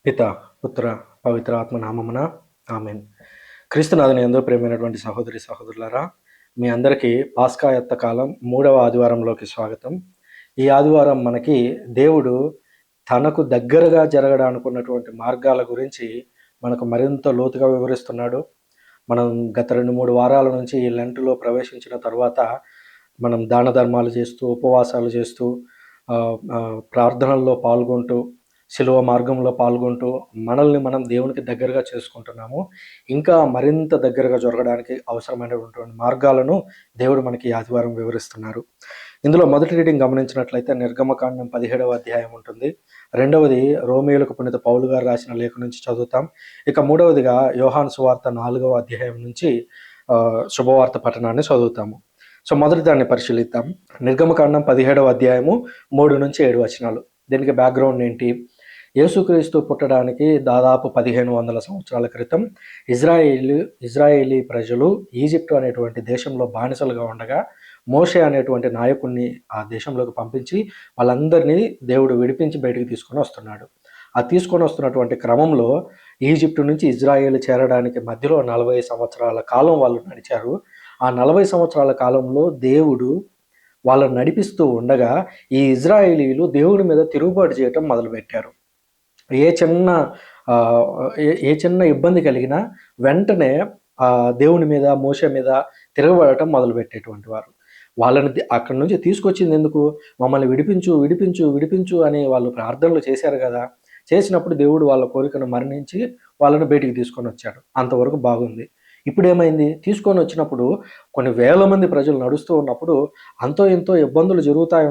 పిత పుత్ర పవిత్ర ఆత్మ నామమున ఆమెన్. క్రీస్తునాథుని యందు ప్రియమైనటువంటి సహోదరి సహోదరులారా, మీ అందరికీ పాస్కా యత్త కాలం 3వ ఆదివారంలోకి స్వాగతం. ఈ ఆదివారం మనకి దేవుడు తనకు దగ్గరగా జరగడానుకున్నటువంటి మార్గాల గురించి మనకు మరింత లోతుగా వివరిస్తున్నాడు. మనం గత 2-3 వారాల నుంచి ఈ లెంటులో ప్రవేశించిన తర్వాత మనం దాన ధర్మాలు చేస్తూ, ఉపవాసాలు చేస్తూ, ప్రార్థనల్లో పాల్గొంటూ, శిలువ మార్గంలో పాల్గొంటూ మనల్ని మనం దేవునికి దగ్గరగా చేసుకుంటున్నాము. ఇంకా మరింత దగ్గరగా జరగడానికి అవసరమైనటువంటి మార్గాలను దేవుడు మనకి ఈ ఆదివారం వివరిస్తున్నారు. ఇందులో మొదటి రీడింగ్ గమనించినట్లయితే నిర్గమకాండం 17వ అధ్యాయం ఉంటుంది. రెండవది రోమీయులకు పునీత పౌలు గారు రాసిన లేఖ నుంచి చదువుతాం. ఇక మూడవదిగా యోహాను సువార్త 4వ అధ్యాయం నుంచి శుభవార్త పఠనాన్ని చదువుతాము. సో మొదటి దాన్ని పరిశీలిద్దాం. నిర్గమకాండం 17వ అధ్యాయము 3-7 వచనాలు. దీనికి బ్యాక్గ్రౌండ్ ఏంటి? యేసుక్రీస్తు పుట్టడానికి దాదాపు 1500 సంవత్సరాల క్రితం ఇజ్రాయేలీ ప్రజలు ఈజిప్టు అనేటువంటి దేశంలో బానిసలుగా ఉండగా మోషే అనేటువంటి నాయకుడిని ఆ దేశంలోకి పంపించి వాళ్ళందరినీ దేవుడు విడిపించి బయటికి తీసుకొని వస్తున్నాడు. ఆ తీసుకొని వస్తున్నటువంటి క్రమంలో ఈజిప్టు నుంచి ఇజ్రాయేల్ చేరడానికి మధ్యలో 40 సంవత్సరాల కాలం వాళ్ళు నడిచారు. ఆ 40 సంవత్సరాల కాలంలో దేవుడు వాళ్ళని నడిపిస్తూ ఉండగా ఈ ఇజ్రాయేలీలు దేవుని మీద తిరుగుబాటు చేయటం మొదలుపెట్టారు. ఏ చిన్న ఇబ్బంది కలిగినా వెంటనే దేవుని మీద, మోషే మీద తిరగబడటం మొదలుపెట్టేటువంటి వారు. వాళ్ళని అక్కడి నుంచి తీసుకొచ్చింది ఎందుకు? మమ్మల్ని విడిపించు విడిపించు విడిపించు అని వాళ్ళు ప్రార్థనలు చేశారు కదా. చేసినప్పుడు దేవుడు వాళ్ళ కోరికను మరణించి వాళ్ళని బయటికి తీసుకొని వచ్చాడు. అంతవరకు బాగుంది. ఇప్పుడు ఏమైంది? తీసుకొని వచ్చినప్పుడు కొన్ని వేల మంది ప్రజలు నడుస్తూ ఉన్నప్పుడు అంతో ఎంతో ఇబ్బందులు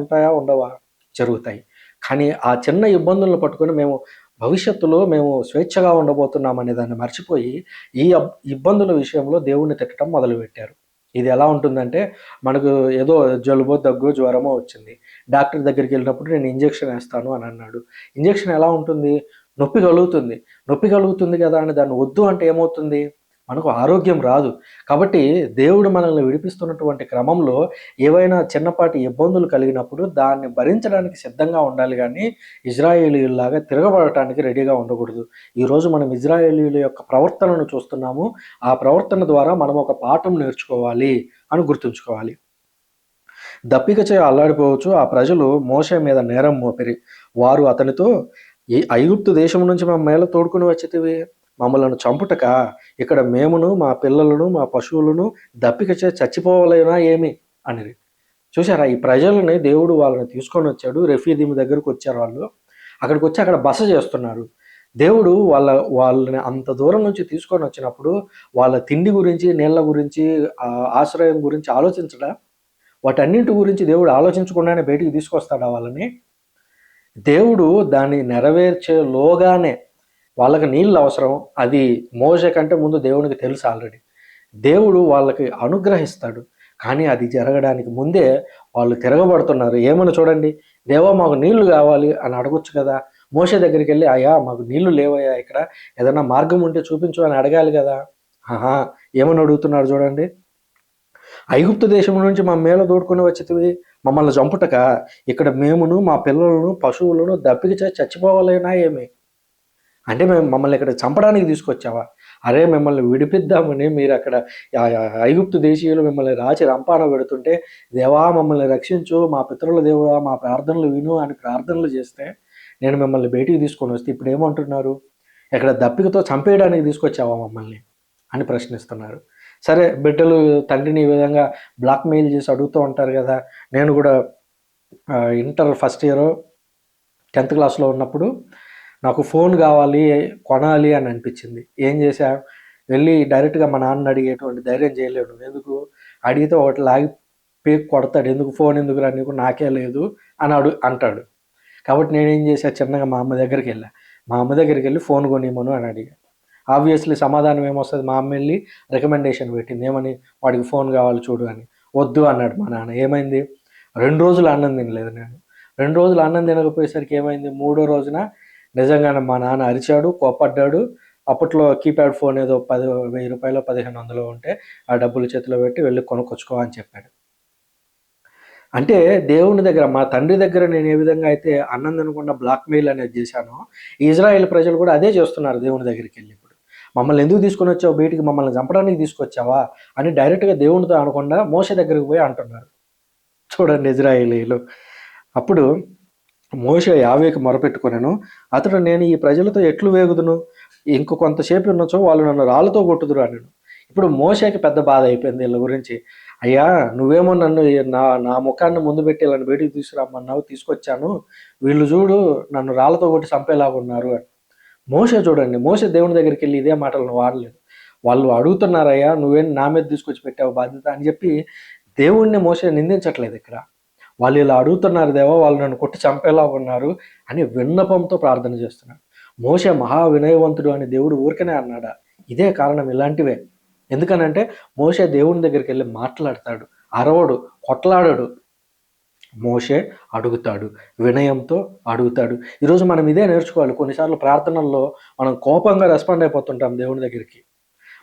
ఉంటాయా? ఉండవా? జరుగుతాయి. కానీ ఆ చిన్న ఇబ్బందులను పట్టుకొని భవిష్యత్తులో మేము స్వేచ్ఛగా ఉండబోతున్నాం అనే దాన్ని మర్చిపోయి ఈ ఇబ్బందుల విషయంలో దేవుణ్ణి తిట్టడం మొదలుపెట్టారు. ఇది ఎలా ఉంటుందంటే, మనకు ఏదో జలుబో, దగ్గో, జ్వరమో వచ్చింది. డాక్టర్ దగ్గరికి వెళ్ళినప్పుడు నేను ఇంజెక్షన్ వేస్తాను అని అన్నాడు. ఇంజెక్షన్ ఎలా ఉంటుంది? నొప్పి కలుగుతుంది కదా అని దాన్ని వద్దు అంటే ఏమవుతుంది? మనకు ఆరోగ్యం రాదు. కాబట్టి దేవుడు మనల్ని విడిపిస్తున్నటువంటి క్రమంలో ఏవైనా చిన్నపాటి ఇబ్బందులు కలిగినప్పుడు దాన్ని భరించడానికి సిద్ధంగా ఉండాలి కానీ ఇజ్రాయేలీయుల్లాగా తిరగబడటానికి రెడీగా ఉండకూడదు. ఈరోజు మనం ఇజ్రాయేలీయుల యొక్క ప్రవర్తనను చూస్తున్నాము. ఆ ప్రవర్తన ద్వారా మనం ఒక పాఠం నేర్చుకోవాలి అని గుర్తుంచుకోవాలి. దప్పికచే అల్లాడిపోవచ్చు. ఆ ప్రజలు మోషే మీద నేరం మోపిరి. వారు అతనితో, ఈ ఐగుప్తు దేశం నుంచి మమ్మల్ని తోడుకుని వచ్చితివి, మమ్మలను చంపుటక ఇక్కడ మేమును, మా పిల్లలను, మా పశువులను దప్పికచే చచ్చిపోవాలైనా ఏమి అనిరి. చూసారా? ఈ ప్రజలని దేవుడు వాళ్ళని తీసుకొని వచ్చాడు. రెఫీదీము దగ్గరకు వచ్చారు వాళ్ళు. అక్కడికి వచ్చి అక్కడ బస చేస్తున్నారు. దేవుడు వాళ్ళని అంత దూరం నుంచి తీసుకొని వచ్చినప్పుడు వాళ్ళ తిండి గురించి, నీళ్ళ గురించి, ఆశ్రయం గురించి ఆలోచించడా? వాటన్నింటి గురించి దేవుడు ఆలోచించకుండానే బయటికి తీసుకొస్తాడా వాళ్ళని? దేవుడు దాన్ని నెరవేర్చేలోగానే వాళ్ళకి నీళ్ళు అవసరం. అది మోషే కంటే ముందు దేవునికి తెలుసు ఆల్రెడీ. దేవుడు వాళ్ళకి అనుగ్రహిస్తాడు. కానీ అది జరగడానికి ముందే వాళ్ళు తిరగబడుతున్నారు. ఏమని చూడండి, దేవా మాకు నీళ్లు కావాలి అని అడగొచ్చు కదా. మోషే దగ్గరికి వెళ్ళి, అయ్యా మాకు నీళ్లు లేవయ్యా, ఇక్కడ ఏదైనా మార్గం ఉంటే చూపించు అని అడగాలి కదా. ఏమని అడుగుతున్నారు చూడండి. ఐగుప్తు దేశం నుంచి మా మేళ దోడుకొని వచ్చితివి, మమ్మల్ని చంపుటక ఇక్కడ మేమును, మా పిల్లలను, పశువులను దప్పికి చచ్చిపోవాలైనా ఏమి అంటే మమ్మల్ని ఇక్కడ చంపడానికి తీసుకొచ్చావా? అరే మిమ్మల్ని విడిపిద్దామని మీరు అక్కడ ఐగుప్తు దేశీయులు మిమ్మల్ని రాచి రంపాన పెడుతుంటే, దేవా మమ్మల్ని రక్షించు, మా పితరుల దేవుడా మా ప్రార్థనలు విను అని ప్రార్థనలు చేస్తే నేను మిమ్మల్ని బయటికి తీసుకొని వస్తే ఇప్పుడు ఏమంటున్నారు? ఇక్కడ దప్పికతో చంపేయడానికి తీసుకొచ్చావా మమ్మల్ని అని ప్రశ్నిస్తున్నారు. సరే, బిడ్డలు తండ్రిని ఈ విధంగా బ్లాక్మెయిల్ చేసి అడుగుతూ ఉంటారు కదా. నేను కూడా ఇంటర్ ఫస్ట్ ఇయర్ 10th క్లాస్లో ఉన్నప్పుడు నాకు ఫోన్ కావాలి, కొనాలి అని అనిపించింది. ఏం చేశా? వెళ్ళి డైరెక్ట్గా మా నాన్న అడిగేటువంటి ధైర్యం చేయలేడు. ఎందుకు? అడిగితే ఒకటి లాగి పీక్ కొడతాడు. ఎందుకు ఫోన్ ఎందుకురా నీకు, నాకే లేదు అని అంటాడు. కాబట్టి నేనేం చేశా? చిన్నగా మా అమ్మ దగ్గరికి వెళ్ళా. మా అమ్మ దగ్గరికి వెళ్ళి ఫోన్ కొనిమ్మను అని అడిగా. ఆబ్వియస్లీ సమాధానం ఏమొస్తుంది? మా అమ్మ వెళ్ళి రికమెండేషన్ పెట్టింది. ఏమని? వాడికి ఫోన్ కావాలి చూడు అని. వద్దు అన్నాడు మా నాన్న. ఏమైంది? 2 రోజులు అన్నం తినలేదు నేను. 2 రోజులు అన్నం తినకపోయేసరికి ఏమైంది? 3వ రోజున నిజంగానే మా నాన్న అరిచాడు, కోపడ్డాడు. అప్పట్లో కీప్యాడ్ ఫోన్ ఏదో 10,000 రూపాయలు 1500 ఉంటే ఆ డబ్బులు చేతిలో పెట్టి వెళ్ళి కొనుక్కొచ్చుకో అని చెప్పాడు. అంటే దేవుని దగ్గర, మా తండ్రి దగ్గర నేను ఏ విధంగా అయితే అన్నం తినకుండా బ్లాక్‌మెయిల్ అనేది చేశానో, ఇజ్రాయేల్ ప్రజలు కూడా అదే చేస్తున్నారు దేవుని దగ్గరికెళ్ళి ఇప్పుడు. మమ్మల్ని ఎందుకు తీసుకొనొచ్చావు బయటికి? మమ్మల్ని చంపడానికి తీసుకొచ్చావా? అని డైరెక్ట్‌గా దేవునితో అనకుండా మోషే దగ్గరికి పోయి అంటున్నారు. చూడండి ఇజ్రాయేలీయులు. అప్పుడు మోషే యావేకి మొరపెట్టుకొనెను. అతడు, నేను ఈ ప్రజలతో ఎట్లు వేగుదును? ఇంక కొంతసేపు ఉన్నచో వాళ్ళు నన్ను రాళ్ళతో కొట్టుదురు అనెను. ఇప్పుడు మోషేకి పెద్ద బాధ అయిపోయింది వీళ్ళ గురించి. అయ్యా, నువ్వేమో నన్ను నా నా ముఖాన్ని ముందు పెట్టి ఈళ్ళని బయటికి తీసుకురమ్మన్నావు, తీసుకొచ్చాను. వీళ్ళు చూడు నన్ను రాళ్ళతో కొట్టి చంపేలాగున్నారు అని. మోషే చూడండి, మోషే దేవుని దగ్గరికెళ్ళి ఇదే మాటలను వాడలేదు. వాళ్ళు అడుగుతున్నారయ్యా, నువ్వేం నా మీద తీసుకొచ్చి పెట్టావు బాధ్యత అని చెప్పి దేవుణ్ణి మోషే నిందించట్లేదు ఇక్కడ. వాళ్ళు ఇలా అడుగుతున్నారు దేవా, వాళ్ళు నన్ను కొట్టి చంపేలా ఉన్నారు అని విన్నపంతో ప్రార్థన చేస్తున్నాడు. మోషే మహా వినయవంతుడు అని దేవుడు ఊరికనే అన్నాడా? ఇదే కారణం ఇలాంటివే. ఎందుకనంటే మోషే దేవుని దగ్గరికి వెళ్ళి మాట్లాడతాడు, అరవడు, కొట్లాడడు. మోషే అడుగుతాడు, వినయంతో అడుగుతాడు. ఈరోజు మనం ఇదే నేర్చుకోవాలి. కొన్నిసార్లు ప్రార్థనల్లో మనం కోపంగా రెస్పాండ్ అయిపోతుంటాం దేవుని దగ్గరికి.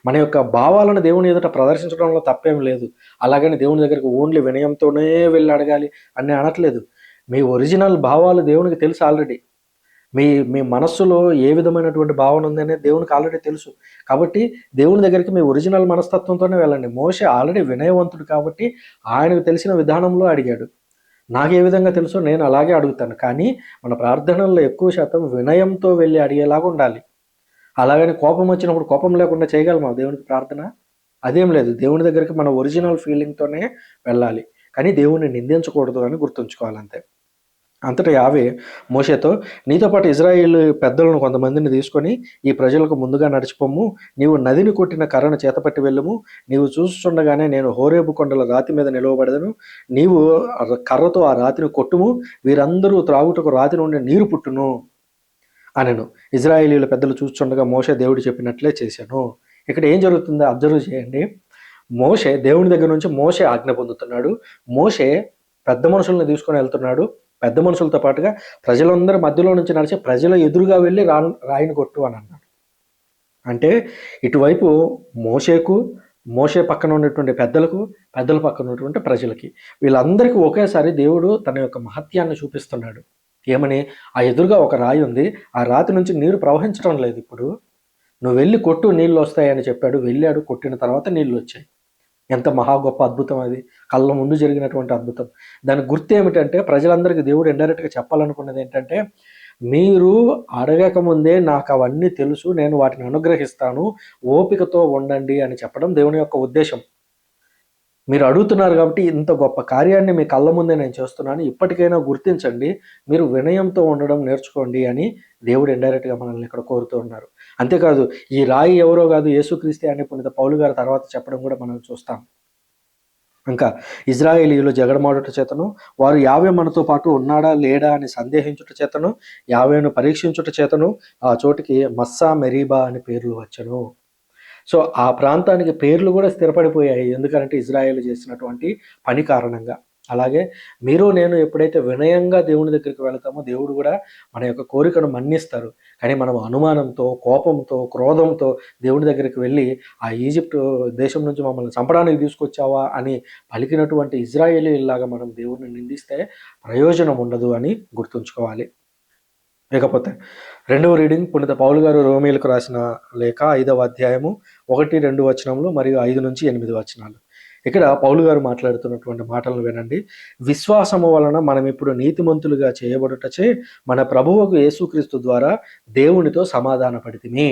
మన యొక్క భావాలను దేవుని ఎదుట ప్రదర్శించడంలో తప్పేం లేదు. అలాగని దేవుని దగ్గరికి ఓన్లీ వినయంతోనే వెళ్ళి అడగాలి అని అనట్లేదు. మీ ఒరిజినల్ భావాలు దేవునికి తెలుసు ఆల్రెడీ. మీ మీ మనస్సులో ఏ విధమైనటువంటి భావన ఉందనేది దేవునికి ఆల్రెడీ తెలుసు. కాబట్టి దేవుని దగ్గరికి మీ ఒరిజినల్ మనస్తత్వంతోనే వెళ్ళండి. మోషే ఆల్రెడీ వినయవంతుడు కాబట్టి ఆయనకు తెలిసిన విధానంలో అడిగాడు. నాకు ఏ విధంగా తెలుసో నేను అలాగే అడుగుతాను. కానీ మన ప్రార్థనల్లో ఎక్కువ శాతం వినయంతో వెళ్ళి అడిగేలాగా ఉండాలి. అలాగని కోపం వచ్చినప్పుడు కోపం లేకుండా చేయగలమా దేవునికి ప్రార్థన? అదేం లేదు. దేవుని దగ్గరికి మన ఒరిజినల్ ఫీలింగ్‌తోనే వెళ్ళాలి. కానీ దేవుణ్ణి నిందించకూడదు అని గుర్తుంచుకోవాలి అంతే. అంతటా యావే మోషేతో, నీతో పాటు ఇజ్రాయేలు పెద్దలను కొంతమందిని తీసుకొని ఈ ప్రజలకు ముందుగా నడిచిపొమ్ము. నీవు నదిని కొట్టిన కర్రను చేతపట్టి వెళ్ళుము. నీవు చూస్తుండగానే నేను హోరేబు కొండల రాతి మీద నిలవబడెదను. నీవు కర్రతో ఆ రాతిని కొట్టుము. వీరందరూ త్రాగుటకు రాతి నుండి నీరు పుట్టును అనెను. ఇజ్రాయేలీయుల పెద్దలు చూస్తుండగా మోషే దేవుడు చెప్పినట్లే చేశాను. ఇక్కడ ఏం జరుగుతుందో అబ్జర్వ్ చేయండి. మోషే దేవుని దగ్గర నుంచి మోషే ఆజ్ఞ పొందుతున్నాడు. మోషే పెద్ద మనుషుల్ని తీసుకొని వెళ్తున్నాడు. పెద్ద మనుషులతో పాటుగా ప్రజలందరి మధ్యలో నుంచి నడిచి ప్రజల ఎదురుగా వెళ్ళి రాయిని కొట్టు అని అన్నాడు. అంటే ఇటువైపు మోషేకు, మోషే పక్కన ఉన్నటువంటి పెద్దలకు, పెద్దల పక్కన ఉన్నటువంటి ప్రజలకి, వీళ్ళందరికీ ఒకేసారి దేవుడు తన యొక్క మహత్యాన్ని చూపిస్తున్నాడు. ఏమని? ఆ ఎదురుగా ఒక రాయి ఉంది. ఆ రాతి నుంచి నీరు ప్రవహించడం లేదు ఇప్పుడు. నువ్వు వెళ్ళి కొట్టు, నీళ్ళు వస్తాయని చెప్పాడు. వెళ్ళాడు, కొట్టిన తర్వాత నీళ్ళు వచ్చాయి. ఎంత మహా గొప్ప అద్భుతం అది! కళ్ళ ముందు జరిగినటువంటి అద్భుతం. దానికి గుర్తు ఏమిటంటే, ప్రజలందరికీ దేవుడు ఇండైరెక్ట్‌గా చెప్పాలనుకున్నది ఏంటంటే, మీరు అడగక ముందే నాకు అవన్నీ తెలుసు, నేను వాటిని అనుగ్రహిస్తాను, ఓపికతో ఉండండి అని చెప్పడం దేవుని యొక్క ఉద్దేశం. మీరు అడుగుతున్నారు కాబట్టి ఇంత గొప్ప కార్యాన్ని మీ కళ్ళ ముందే నేను చేస్తున్నాను. ఇప్పటికైనా గుర్తించండి. మీరు వినయంతో ఉండడం నేర్చుకోండి అని దేవుడు ఇండైరెక్ట్‌గా మనల్ని ఇక్కడ కోరుతూ ఉన్నారు. అంతేకాదు, ఈ రాయి ఎవరో కాదు, యేసుక్రీస్తే అని పునీత పౌలు గారు తర్వాత చెప్పడం కూడా మనం చూస్తాం. ఇంకా ఇజ్రాయేలీయులు జగడమాడుట చేతను, వారు యావే మనతో పాటు ఉన్నాడా లేడా అని సందేహించుట చేతను, యావేను పరీక్షించుట చేతను ఆ చోటికి మస్సా మెరీబా అని పేర్లు వచ్చెను. సో ఆ ప్రాంతానికి పేర్లు కూడా స్థిరపడిపోయాయి. ఎందుకంటే ఇజ్రాయేల్ చేసినటువంటి పని కారణంగా. అలాగే మీరు నేను ఎప్పుడైతే వినయంగా దేవుని దగ్గరికి వెళతామో దేవుడు కూడా మన యొక్క కోరికను మన్నిస్తారు. కానీ మనం అనుమానంతో, కోపంతో, క్రోధంతో దేవుని దగ్గరికి వెళ్ళి ఆ ఈజిప్ట్ దేశం నుంచి మమ్మల్ని చంపడానికి తీసుకొచ్చావా అని పలికినటువంటి ఇజ్రాయేలీయుల్లాగా మనం దేవుడిని నిందిస్తే ప్రయోజనం ఉండదు అని గుర్తుంచుకోవాలి. ఇకపోతే రెండవ రీడింగ్ పునీత పౌలు గారు రోమీయులకు రాసిన లేఖ 5వ అధ్యాయము 1, 2 వచనములు మరియు 5-8 వచనాలు. ఇక్కడ పౌలు గారు మాట్లాడుతున్నటువంటి మాటలను వినండి. విశ్వాసము వలన మనం ఇప్పుడు నీతిమంతులుగా చేయబడుటచే మన ప్రభువుకు యేసుక్రీస్తు ద్వారా దేవునితో సమాధాన పడితిమి.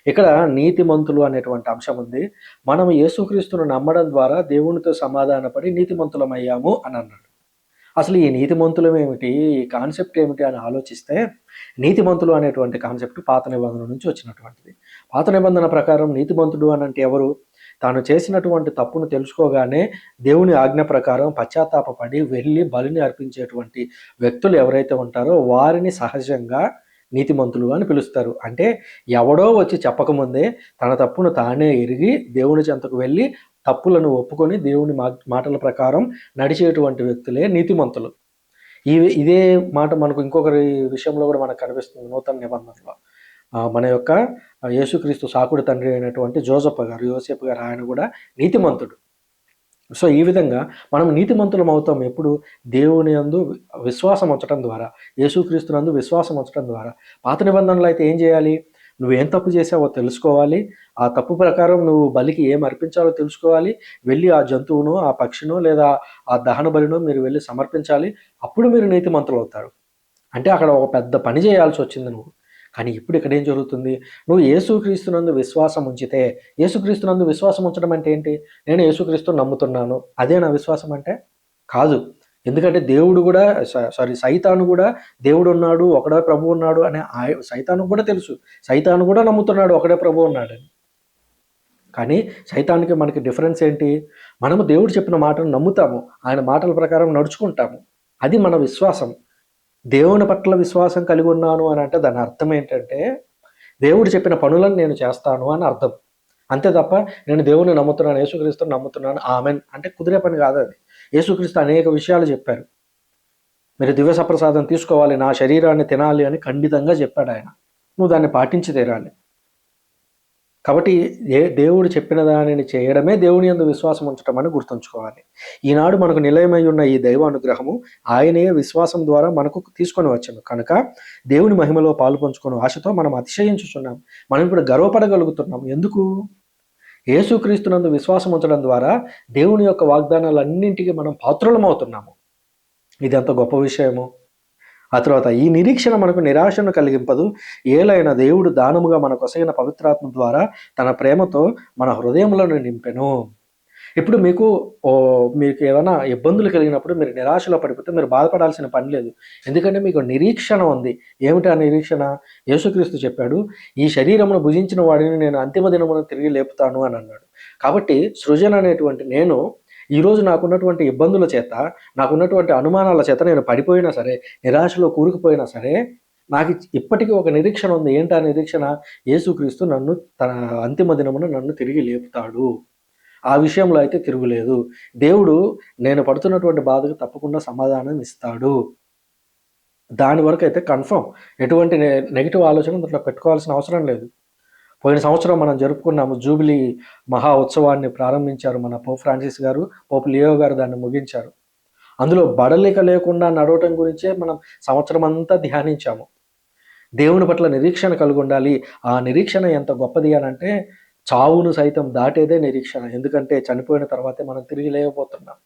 ఇక్కడ నీతిమంతులు అనేటువంటి అంశం ఉంది. మనం యేసుక్రీస్తును నమ్మడం ద్వారా దేవునితో సమాధానపడి నీతిమంతులమయ్యాము అని అన్నాడు. అసలు ఈ నీతిమంతులం ఏమిటి? ఈ కాన్సెప్ట్ ఏమిటి అని ఆలోచిస్తే, నీతిమంతులు అనేటువంటి కాన్సెప్ట్ పాత నిబంధన నుంచి వచ్చినటువంటిది. పాత నిబంధన ప్రకారం నీతిమంతుడు అనంటే ఎవరు? తాను చేసినటువంటి తప్పును తెలుసుకోగానే దేవుని ఆజ్ఞ ప్రకారం పశ్చాత్తాపపడి వెళ్ళి బలిని అర్పించేటువంటి వ్యక్తులు ఎవరైతే ఉంటారో వారిని సహజంగా నీతిమంతులు అని పిలుస్తారు. అంటే ఎవడో వచ్చి చెప్పకముందే తన తప్పును తానే ఎరిగి దేవుని చెంతకు వెళ్ళి తప్పులను ఒప్పుకొని దేవుని మాటల ప్రకారం నడిచేటువంటి వ్యక్తులే నీతిమంతులు. ఇదే మాట మనకు ఇంకొకరి విషయంలో కూడా మనకు కనిపిస్తుంది నూతన నిబంధనలో. మన యొక్క యేసుక్రీస్తు సాకుడి తండ్రి అయినటువంటి యోసేపు గారు, ఆయన కూడా నీతిమంతుడు. సో, ఈ విధంగా మనం నీతిమంతులం అవుతాం ఎప్పుడు? దేవుని యందు విశ్వాసం ఉంచటం ద్వారా, యేసుక్రీస్తునందు విశ్వాసం ఉంచటం ద్వారా. పాత నిబంధనలో అయితే ఏం చేయాలి? నువ్వేం తప్పు చేశావో తెలుసుకోవాలి. ఆ తప్పు ప్రకారం నువ్వు బలికి ఏం అర్పించాలో తెలుసుకోవాలి. వెళ్లి ఆ జంతువునో, ఆ పక్షినో లేదా ఆ దహన బలినో మీరు వెళ్లి సమర్పించాలి. అప్పుడు మీరు నీతిమంతులవుతారు. అంటే అక్కడ ఒక పెద్ద పని చేయాల్సొచ్చింది నువ్వు. కానీ ఇప్పుడు ఇక్కడేం జరుగుతుంది? నువ్వు యేసుక్రీస్తునందు విశ్వాసం ఉంచితే, యేసుక్రీస్తునందు విశ్వాసం ఉంచడం అంటే ఏంటి? నేను యేసుక్రీస్తుని నమ్ముతున్నాను. అదేనా విశ్వాసం అంటే? కాదు. ఎందుకంటే దేవుడు గూడా సైతాను గూడా దేవుడున్నాడు, ఒకడే ప్రభువున్నాడు అని సైతానుకు గూడా తెలుసు. సైతాను గూడా నమ్ముతున్నాడు ఒకడే ప్రభువున్నాడని. కానీ సైతానికి మనకి డిఫరెన్స్ ఏంటి? మనము దేవుడు చెప్పిన మాటను నమ్ముతాము. ఆయన మాటల ప్రకారం నడుచుకుంటాము. అది మన విశ్వాసం. దేవుని పట్ల విశ్వాసం కలిగి ఉన్నాను అని అంటే దాని అర్థం ఏంటంటే, దేవుడు చెప్పిన పనులను నేను చేస్తాను అని అర్థం. అంతే తప్ప నేను దేవుడిని నమ్ముతున్నాను, యేసుక్రీస్తుని నమ్ముతున్నాను, ఆమెన్ అంటే కుదిరే పని కాదది. యేసుక్రీస్తు అనేక విషయాలు చెప్పారు. మీరు దివ్య సప్రసాదం తీసుకోవాలి, నా శరీరాన్ని తినాలి అని ఖండితంగా చెప్పాడాయన. నువ్వు దాన్ని పాటించి తీరాలి. కాబట్టి దేవుడు చెప్పిన దానిని చేయడమే దేవుని యందు విశ్వాసం ఉంచటం అని గుర్తుంచుకోవాలి. ఈనాడు మనకు నిలయమై ఉన్న ఈ దైవ అనుగ్రహము ఆయనే విశ్వాసం ద్వారా మనకు తీసుకొని వచ్చెను. కనుక దేవుని మహిమలో పాలు పంచుకునే ఆశతో మనం అతిశయించుచున్నాం. మనం ఇప్పుడు గర్వపడగలుగుతున్నాం. ఎందుకు? యేసుక్రీస్తునందు విశ్వాసం ఉంచడం ద్వారా దేవుని యొక్క వాగ్దానాలన్నింటికి మనం పాత్రులమవుతున్నాము. ఇది ఎంత గొప్ప విషయము. ఆ తర్వాత ఈ నిరీక్షణ మనకు నిరాశను కలిగింపదు. ఏలైన దేవుడు దానముగా మనకొసగిన పవిత్రాత్మ ద్వారా తన ప్రేమతో మన హృదయములను నింపెను. ఇప్పుడు మీకు ఏదైనా ఇబ్బందులు కలిగినప్పుడు మీరు నిరాశలో పడిపోతే మీరు బాధపడాల్సిన పని లేదు. ఎందుకంటే మీకు నిరీక్షణ ఉంది. ఏమిటి ఆ నిరీక్షణ? యేసుక్రీస్తు చెప్పాడు, ఈ శరీరమును భుజించిన వాడిని నేను అంతిమ దినమున తిరిగి లేపుతాను అని అన్నాడు. కాబట్టి సృజన అనేటువంటి నేను ఈరోజు నాకున్నటువంటి ఇబ్బందుల చేత, నాకున్నటువంటి అనుమానాల చేత నేను పడిపోయినా సరే, నిరాశలో కూరుకుపోయినా సరే, నాకు ఇప్పటికీ ఒక నిరీక్షణ ఉంది. ఏంటి ఆ నిరీక్షణ? యేసుక్రీస్తు నన్ను తన అంతిమ దినమున నన్ను తిరిగి లేపుతాడు. ఆ విషయంలో అయితే తిరుగులేదు. దేవుడు నేను పడుతున్నటువంటి బాధకు తప్పకుండా సమాధానం ఇస్తాడు. దాని వరకైతే కన్ఫర్మ్. ఎటువంటి నెగెటివ్ ఆలోచన దాంట్లో పెట్టుకోవాల్సిన అవసరం లేదు. పోయిన సంవత్సరం మనం జరుపుకున్నాము. జూబిలీ మహా ఉత్సవాన్ని ప్రారంభించారు మన పోప్ ఫ్రాన్సిస్ గారు. పోప్ లియో గారు దాన్ని ముగించారు. అందులో బడలిక లేకుండా నడవటం గురించే మనం సంవత్సరం అంతా ధ్యానించాము. దేవుని పట్ల నిరీక్షణ కలిగుండాలి. ఆ నిరీక్షణ ఎంత గొప్పది అనంటే, చావును సైతం దాటేదే నిరీక్షణ. ఎందుకంటే చనిపోయిన తర్వాతే మనం తిరిగి లేవబోతున్నాం.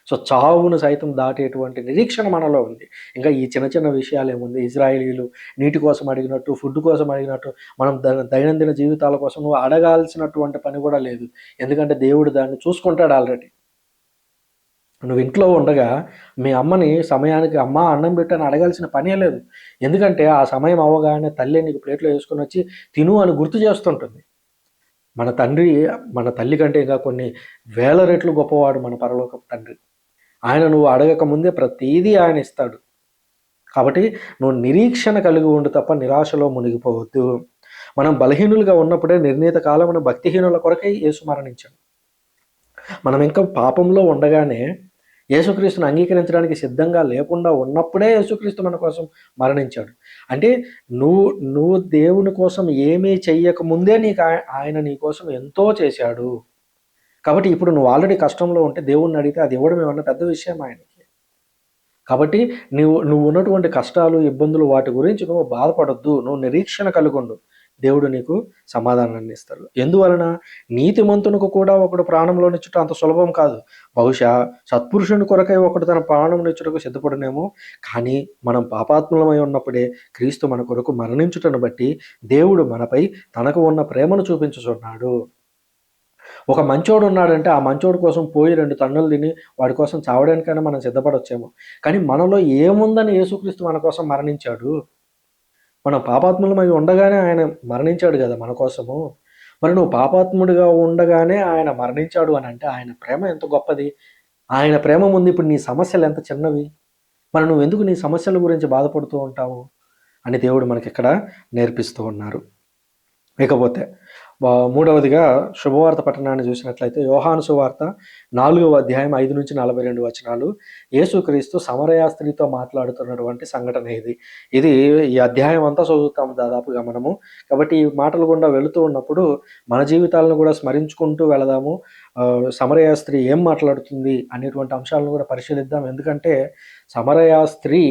సో, చావును సైతం దాటేటువంటి నిరీక్షణ మనలో ఉంది. ఇంకా ఈ చిన్న చిన్న విషయాలేముంది, ఇజ్రాయేలీలు నీటి కోసం అడిగినట్టు, ఫుడ్ కోసం అడిగినట్టు, మనం దైనందిన జీవితాల కోసం నువ్వు అడగాల్సినటువంటి పని కూడా లేదు. ఎందుకంటే దేవుడు దాన్ని చూసుకుంటాడు ఆల్రెడీ. నువ్వు ఇంట్లో ఉండగా మీ అమ్మని సమయానికి అమ్మా అన్నం పెట్టు అని అడగాల్సిన పనే లేదు. ఎందుకంటే ఆ సమయం అవ్వగానే తల్లే నీకు ప్లేట్‌లో యేసుకొనొచ్చి తిను అని గుర్తు చేస్తుంటుంది. మన తల్లి కంటే ఇంకా కొన్ని వేల రెట్లు గొప్పవాడు మన పరలోకపు తండ్రి. ఆయన నువ్వు అడగక ముందే ప్రతీదీ ఆయన ఇస్తాడు. కాబట్టి నువ్వు నిరీక్షణ కలిగి ఉండు తప్ప నిరాశలో మునిగిపోవద్దు. మనం బలహీనులుగా ఉన్నప్పుడే నిర్ణీత కాలమున భక్తిహీనుల కొరకై యేసు మరణించాడు. మనం ఇంకా పాపంలో ఉండగానే యేసుక్రీస్తుని అంగీకరించడానికి సిద్ధంగా లేకుండా ఉన్నప్పుడే యేసుక్రీస్తు మన కోసం మరణించాడు. అంటే నువ్వు దేవుని కోసం ఏమీ చెయ్యక ముందే ఆయన నీ కోసం ఎంతో చేశాడు. కాబట్టి ఇప్పుడు నువ్వు ఆల్రెడీ కష్టంలో ఉంటే దేవుడిని అడిగితే అది ఇవ్వడం ఏమన్నా పెద్ద విషయం ఆయనకి. కాబట్టి నువ్వు ఉన్నటువంటి కష్టాలు, ఇబ్బందులు వాటి గురించి నువ్వు బాధపడొద్దు. నువ్వు నిరీక్షణ కలిగుండు. దేవుడు నీకు సమాధానాన్ని ఇస్తాడు. ఎందువలన? నీతిమంతునికి కూడా ఒకడు ప్రాణంలోనిచ్చుట అంత సులభం కాదు. బహుశా సత్పురుషుని కొరకై ఒకడు తన ప్రాణమునిచ్చుటకు సిద్ధపడునేమో. కానీ మనం పాపాత్ములమై ఉన్నప్పుడే క్రీస్తు మన కొరకు మరణించుటను బట్టి దేవుడు మనపై తనకు ఉన్న ప్రేమను చూపించుచున్నాడు. ఒక మంచోడు ఉన్నాడంటే ఆ మంచోడు కోసం పోయి 2 తన్నులు తిని వాడి కోసం చావడానికైనా మనం సిద్ధపడొచ్చేమో. కానీ మనలో ఏముందని యేసుక్రీస్తు మన కోసం మరణించాడు. మనం పాపాత్ములమై ఉండగానే ఆయన మరణించాడు గదా మన కోసము. మరి నువ్వు పాపాత్ముడిగా ఉండగానే ఆయన మరణించాడు అనంటే ఆయన ప్రేమ ఎంత గొప్పది. ఆయన ప్రేమ ముందు ఇప్పుడు నీ సమస్యలు ఎంత చిన్నవి. మరి నువ్వెందుకు నీ సమస్యల గురించి బాధపడుతూ ఉంటావు అని దేవుడు మనకిక్కడ నేర్పిస్తూ ఉన్నారు. ఇకపోతే మూడవదిగా శుభవార్త పట్టణాన్ని చూసినట్లయితే యోహాను సువార్త 4వ అధ్యాయం 5-42 వచనాలు. యేసుక్రీస్తు సమరయ స్త్రీతో మాట్లాడుతున్నటువంటి సంఘటన ఇది. ఇది ఈ అధ్యాయం అంతా చదువుతాము దాదాపుగా మనము. కాబట్టి ఈ మాటల గుండా వెళుతూ ఉన్నప్పుడు మన జీవితాలను కూడా స్మరించుకుంటూ వెళదాము. సమరయ స్త్రీ ఏం మాట్లాడుతుంది అనేటువంటి అంశాలను కూడా పరిశీలిద్దాం. ఎందుకంటే సమరయ స్త్రీ